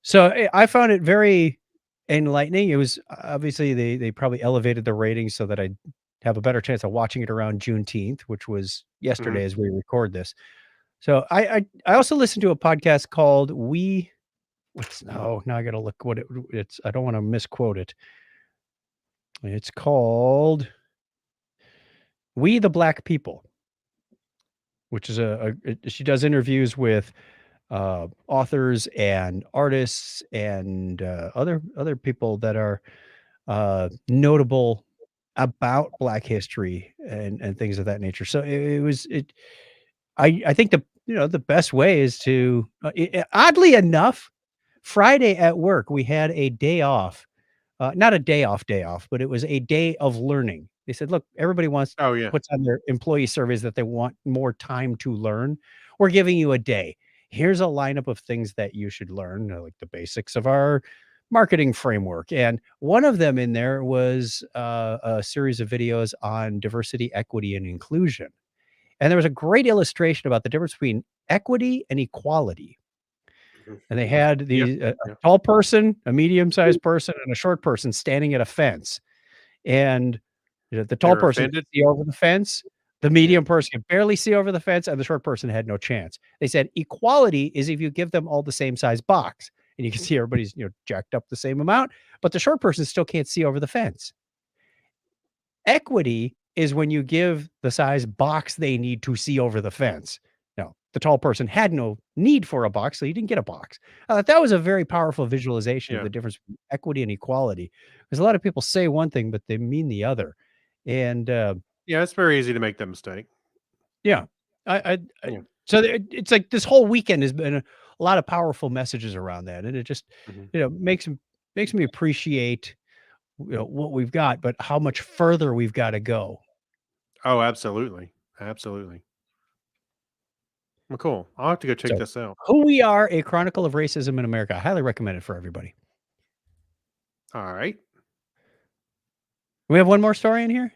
So I found it very enlightening. It was obviously they probably elevated the ratings so that I'd have a better chance of watching it around Juneteenth, which was yesterday as we record this. So I also listened to a podcast called now I gotta look what it's. I don't want to misquote it. It's called We the Black People, which is she does interviews with authors and artists and other people that are notable about Black history and things of that nature. So I think the best way is to oddly enough, Friday at work we had a day off, not a day off, but it was a day of learning. They said, look, everybody Oh, yeah. puts on their employee surveys that they want more time to learn. We're giving you a day. Here's a lineup of things that you should learn, like the basics of our marketing framework. And one of them in there was a series of videos on diversity, equity, and inclusion. And there was a great illustration about the difference between equity and equality. And they had a tall person, a medium-sized person, and a short person standing at a fence. And the tall They're person could offended? see over the fence. The medium person could barely see over the fence, and the short person had no chance. They said equality is if you give them all the same size box, and you can see everybody's jacked up the same amount, but the short person still can't see over the fence. Equity is when you give the size box they need to see over the fence. No, the tall person had no need for a box, so he didn't get a box. That was a very powerful visualization of the difference between equity and equality, because a lot of people say one thing, but they mean the other. And Yeah, it's very easy to make that mistake. yeah, Yeah. so it's like this whole weekend has been a lot of powerful messages around that, and it just makes me appreciate what we've got, but how much further we've got to go. Oh, absolutely. Absolutely. Well, cool. I'll have to go check So, this out. Who We Are: A Chronicle of Racism in America. I highly recommend it for everybody. All right. We have one more story in here?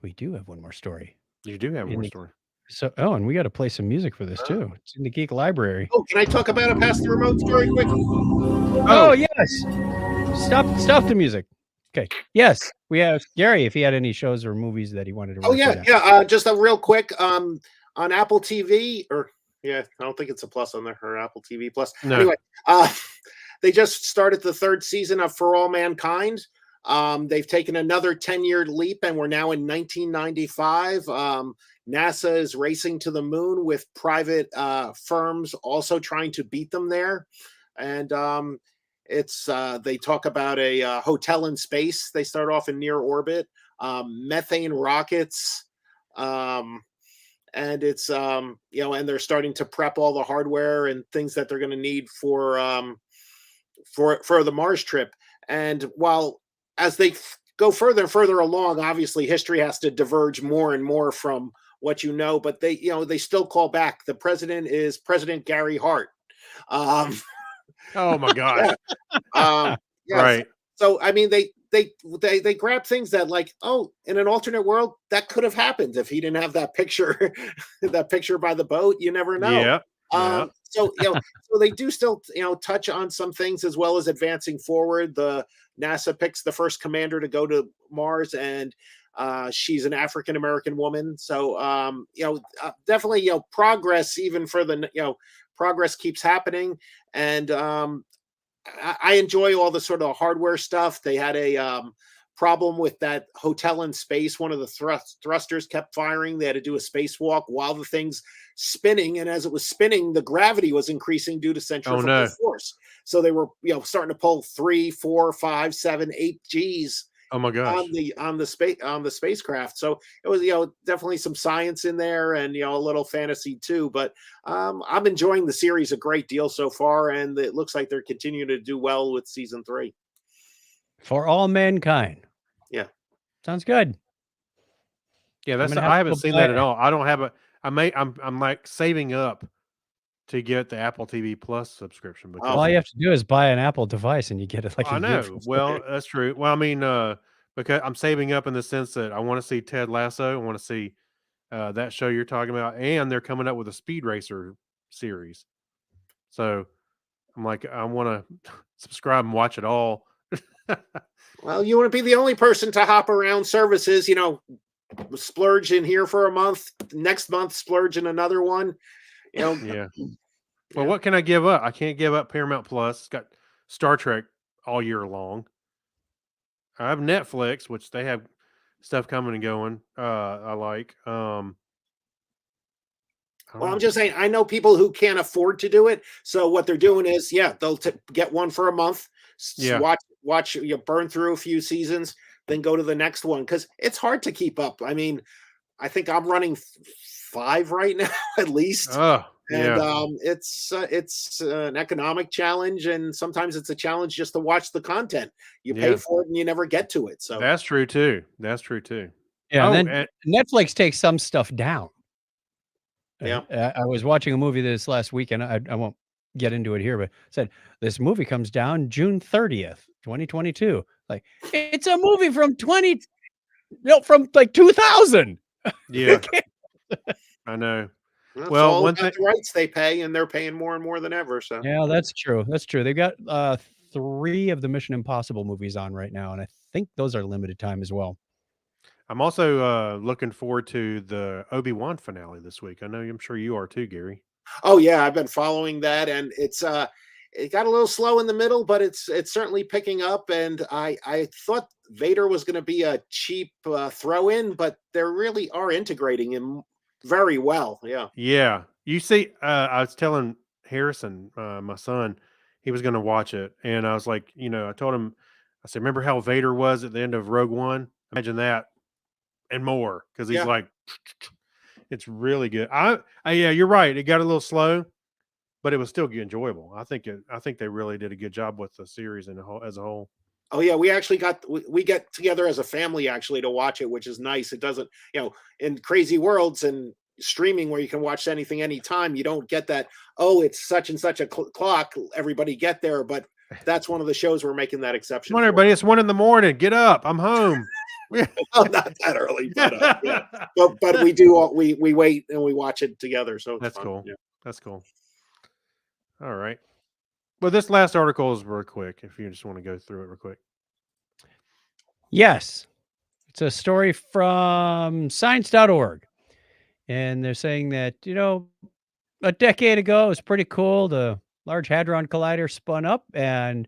We do have one more story. You do have more story. So, and we got to play some music for this too. It's in the Geek Library. Oh, can I talk about a pass the remote story quick? Oh, yes. Stop the music. Okay. Yes, we have Gary. If he had any shows or movies that he wanted to. Oh yeah, just a real quick. On Apple TV, I don't think it's a plus on there, or Apple TV Plus. No. Anyway, they just started the third season of For All Mankind. They've taken another 10-year leap, and we're now in 1995. NASA is racing to the moon with private firms also trying to beat them there. And they talk about a hotel in space. They start off in near orbit, methane rockets, and it's and they're starting to prep all the hardware and things that they're going to need for the Mars trip. And while as they go further and further along, obviously history has to diverge more and more from what but they still call back. The president is President Gary Hart. Oh my gosh. Yes. Right. So I mean, they grab things that in an alternate world that could have happened if he didn't have that picture, that picture by the boat. You never know. Yeah. So so they do still touch on some things as well as advancing forward. The NASA picks the first commander to go to Mars, and she's an African American woman. So definitely progress even for the progress keeps happening, and I enjoy all the sort of hardware stuff. They had a problem with that hotel in space. One of the thrusters kept firing. They had to do a spacewalk while the thing's spinning, and as it was spinning, the gravity was increasing due to centrifugal force. So they were, starting to pull 3, 4, 5, 7, 8 Gs Oh my gosh. on the spacecraft. So it was, definitely some science in there, and a little fantasy too. But I'm enjoying the series a great deal so far, and it looks like they're continuing to do well with season 3. For All Mankind. Yeah. Sounds good. Yeah, I'm gonna I have to haven't go seen buy that it. at all. I don't have a. I'm like saving up to get the Apple TV Plus subscription because All you have to do is buy an Apple device and you get it like I a year know. for free. Well, that's true. Well, I mean, because I'm saving up in the sense that I want to see Ted Lasso. I want to see that show you're talking about, and they're coming up with a Speed Racer series. So I'm like, I want to subscribe and watch it all. Well, you want to be the only person to hop around services, splurge in here for a month, next month splurge in another one. Yeah. Well, what can I give up? I can't give up Paramount Plus. It's got Star Trek all year long. I have Netflix, which they have stuff coming and going. I like. I don't Well, I'm know. just saying, I know people who can't afford to do it. So what they're doing is, they'll get one for a month, Yeah. watch you burn through a few seasons, then go to the next one, because it's hard to keep up. I mean, I think I'm running 5 right now at least. Oh, And yeah. it's an economic challenge, and sometimes it's a challenge just to watch the content. You pay Yeah. for it and you never get to it. So That's true too. That's true too. Yeah, Oh, and then Netflix takes some stuff down. Yeah. I was watching a movie this last weekend. I won't get into it here, but it said this movie comes down June 30th, 2022. Like, it's a movie from from like 2000. yeah. I know. Well, it's Well, all one about thing. the rights they pay, and they're paying more and more than ever. So Yeah, that's true. That's true. They've got 3 of the Mission Impossible movies on right now, and I think those are limited time as well. I'm also looking forward to the Obi-Wan finale this week. I'm sure you are too, Gary. oh yeah, I've been following that, and it got a little slow in the middle, but it's certainly picking up. And I thought Vader was going to be a cheap throw in, but they really are integrating him very well. Yeah. Yeah. You see, I was telling Harrison, my son, he was going to watch it. And I was like, I told him, I said, remember how Vader was at the end of Rogue One? Imagine that and more. Cause he's Yeah. like, it's really good. Yeah, you're right. It got a little slow, but it was still enjoyable. I think they really did a good job with the series as a whole. Oh yeah, we actually we get together as a family actually to watch it, which is nice. It doesn't, in crazy worlds and streaming where you can watch anything anytime, you don't get that, oh, it's such and such a clock, everybody get there. But that's one of the shows we're making that exception. Come on, for. everybody! It's 1 a.m. Get up! I'm home. Oh, not that early, but yeah. But we do we wait and we watch it together. So it's That's fun. cool. Yeah. That's cool. All right. Well, this last article is real quick. If you just want to go through it real quick. Yes. It's a story from science.org. And they're saying that, a decade ago, it was pretty cool. The Large Hadron Collider spun up and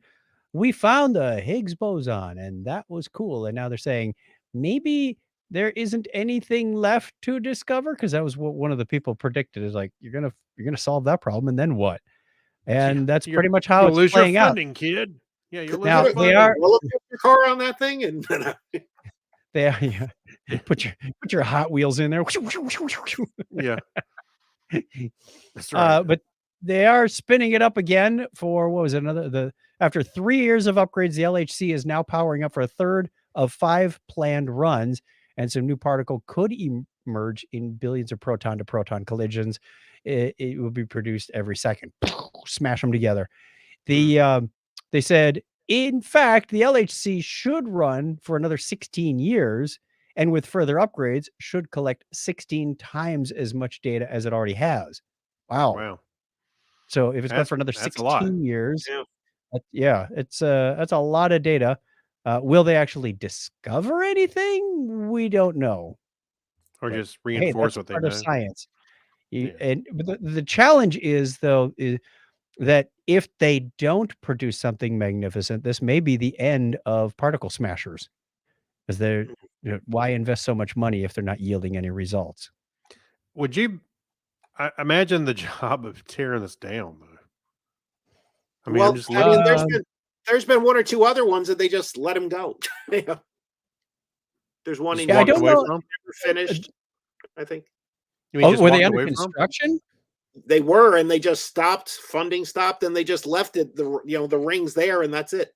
we found the Higgs boson, and that was cool. And now they're saying maybe there isn't anything left to discover, because that was what one of the people predicted, is like, you're gonna solve that problem, and then what? And that's pretty much how You'll it's lose your playing out. funding, kid. Yeah, you'll lose Now your they funding. are Roll up your car on that thing and they are, yeah. Put your Hot Wheels in there. Yeah, that's right. But they are spinning it up again for, what was it? After 3 years of upgrades, the LHC is now powering up for a third of 5 planned runs, and some new particle could emerge in billions of proton to proton collisions. It will be produced every second. Smash them together. They said, in fact, the LHC should run for another 16 years, and with further upgrades, should collect 16 times as much data as it already has. Wow. So if it's good for another 16 years, that's a lot of data. Will they actually discover anything? We don't know. Or just reinforce what they know. Part of science. But the challenge is, though, is that if they don't produce something magnificent, this may be the end of particle smashers. Because they're, why invest so much money if they're not yielding any results? Would you imagine the job of tearing this down, though? I mean, well, I'm just I mean, looking. there's been one or two other ones that they just let him go. Yeah. There's one in Yeah, I walked don't away know. from. never finished, I think. You mean just Were they walked under away from? construction? They were, and they just stopped. Funding stopped, and they just left it. The rings there, and that's it.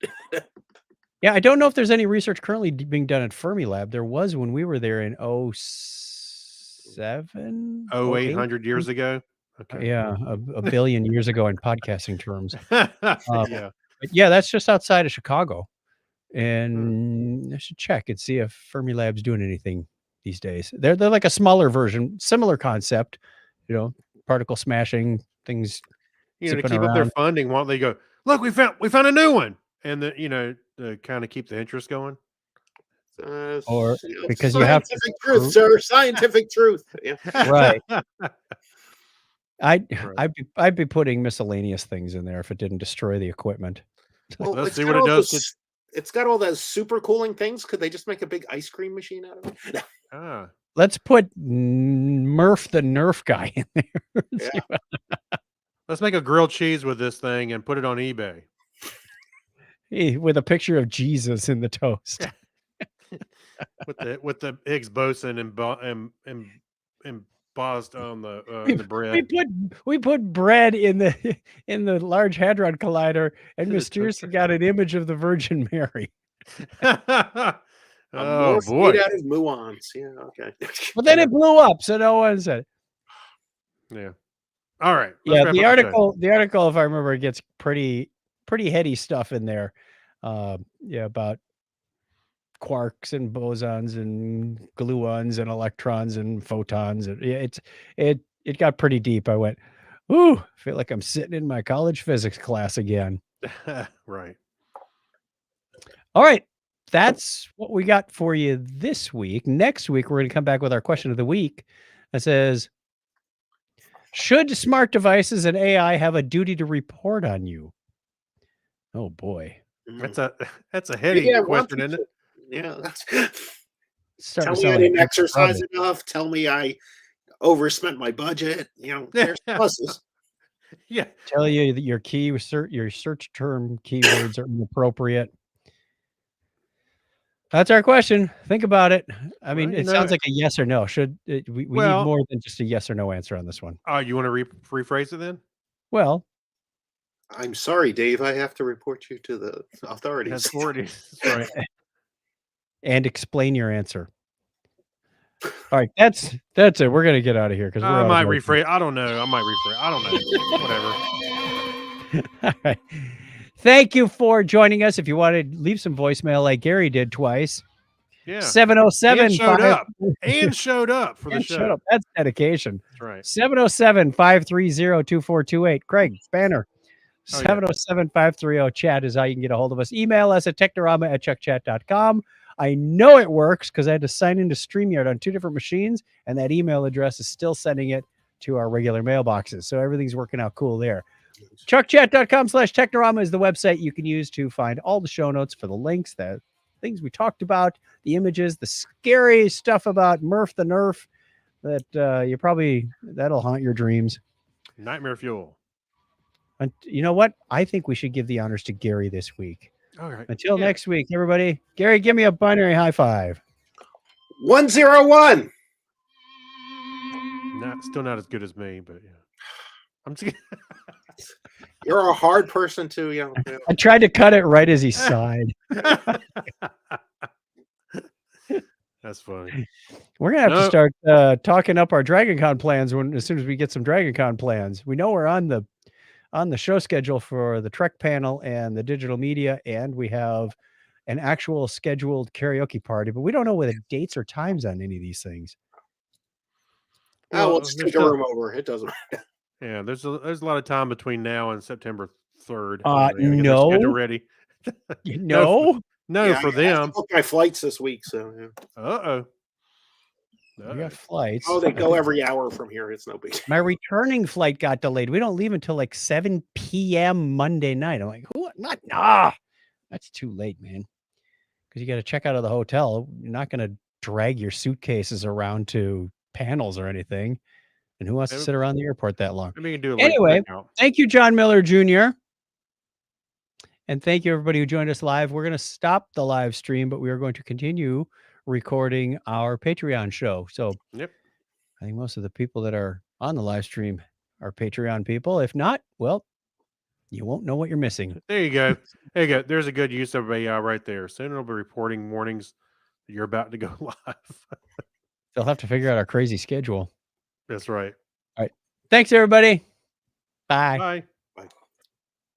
Yeah, I don't know if there's any research currently being done at Fermilab. There was when we were there in 07? 800 years ago. Okay. Yeah, a billion years ago in podcasting terms. Yeah. But yeah, that's just outside of Chicago. And I should check and see if Fermilab's doing anything these days. They're like a smaller version, similar concept, particle smashing things. To zipping keep up their around. funding, while they go, look, we found a new one, and to kind of keep the interest going. Or because you have scientific truth, sir. Scientific truth. Yeah. Right. I'd be putting miscellaneous things in there if it didn't destroy the equipment. Well, Let's see what it does. It's got all those super cooling things. Could they just make a big ice cream machine out of it? Let's put Murph the Nerf guy in there. Yeah. Let's make a grilled cheese with this thing and put it on eBay. With a picture of Jesus in the toast. with the Higgs boson embossed on the bread. We put bread in the Large Hadron Collider and mysteriously got an image of the Virgin Mary. Oh boy! Made out of muons. Yeah. Okay. But then it blew up, so no one said. Yeah. All right. Yeah. The article, if I remember, it gets pretty heady stuff in there. About quarks and bosons and gluons and electrons and photons. It got pretty deep. I went, ooh, I feel like I'm sitting in my college physics class again. Right. All right. That's what we got for you this week. Next week, we're going to come back with our question of the week that says, should smart devices and AI have a duty to report on you? Oh boy. That's a heady question, isn't it? Yeah. Tell me I didn't exercise enough. Tell me I overspent my budget. There's pluses. Yeah. Tell you that your search term keywords are inappropriate. That's our question. Think about it. I mean, it sounds like a yes or no. Should we need more than just a yes or no answer on this one? You want to rephrase it then? Well, I'm sorry, Dave. I have to report you to the authorities. Right. And explain your answer. All right, that's it. We're gonna get out of here because I might rephrase. I don't know. I might rephrase. I don't know. Whatever. All right. Thank you for joining us. If you want to leave some voicemail like Gary did twice. Yeah. 707 and showed up for the show. That's dedication. That's right. 707-530-2428. Craig Banner. 707-530-chat is how you can get a hold of us. Email us at technorama@chuckchat.com. I know it works because I had to sign into StreamYard on 2 different machines, and that email address is still sending it to our regular mailboxes. So everything's working out cool there. chuckchat.com/technorama is the website you can use to find all the show notes for the links, the things we talked about, the images, the scary stuff about Murph the Nerf that that'll haunt your dreams. Nightmare fuel. And you know what? I think we should give the honors to Gary this week. All right. Until next week, everybody. Gary, give me a binary high five. 101. Still not as good as me, but yeah. I'm just You're a hard person to, I tried to cut it right as he sighed. That's funny. We're gonna have to start talking up our DragonCon plans as soon as we get some DragonCon plans. We know we're on the show schedule for the Trek panel and the digital media, and we have an actual scheduled karaoke party, but we don't know whether dates or times on any of these things. We'll just take a room over. It doesn't matter. Yeah, there's a lot of time between now and September 3rd. No. Ready. No, for them. I booked my flights this week, so yeah. Uh-oh. We got flights. Oh, they go every hour from here. It's no big deal. My returning flight got delayed. We don't leave until like 7 p.m. Monday night. I'm like, who? Not, that's too late, man. Because you got to check out of the hotel. You're not going to drag your suitcases around to panels or anything. And who wants to sit around the airport that long? Maybe you can do a late Anyway, checkout. thank you, John Miller Jr. And thank you, everybody who joined us live. We're going to stop the live stream, but we are going to continue recording our Patreon show. So Yep. I think most of the people that are on the live stream are Patreon people. If not, well, you won't know what you're missing. There you go. There you go. There's a good use of AI right there. Soon it'll be reporting mornings that you're about to go live. They'll have to figure out our crazy schedule. That's right. All right. Thanks, everybody. Bye. Bye.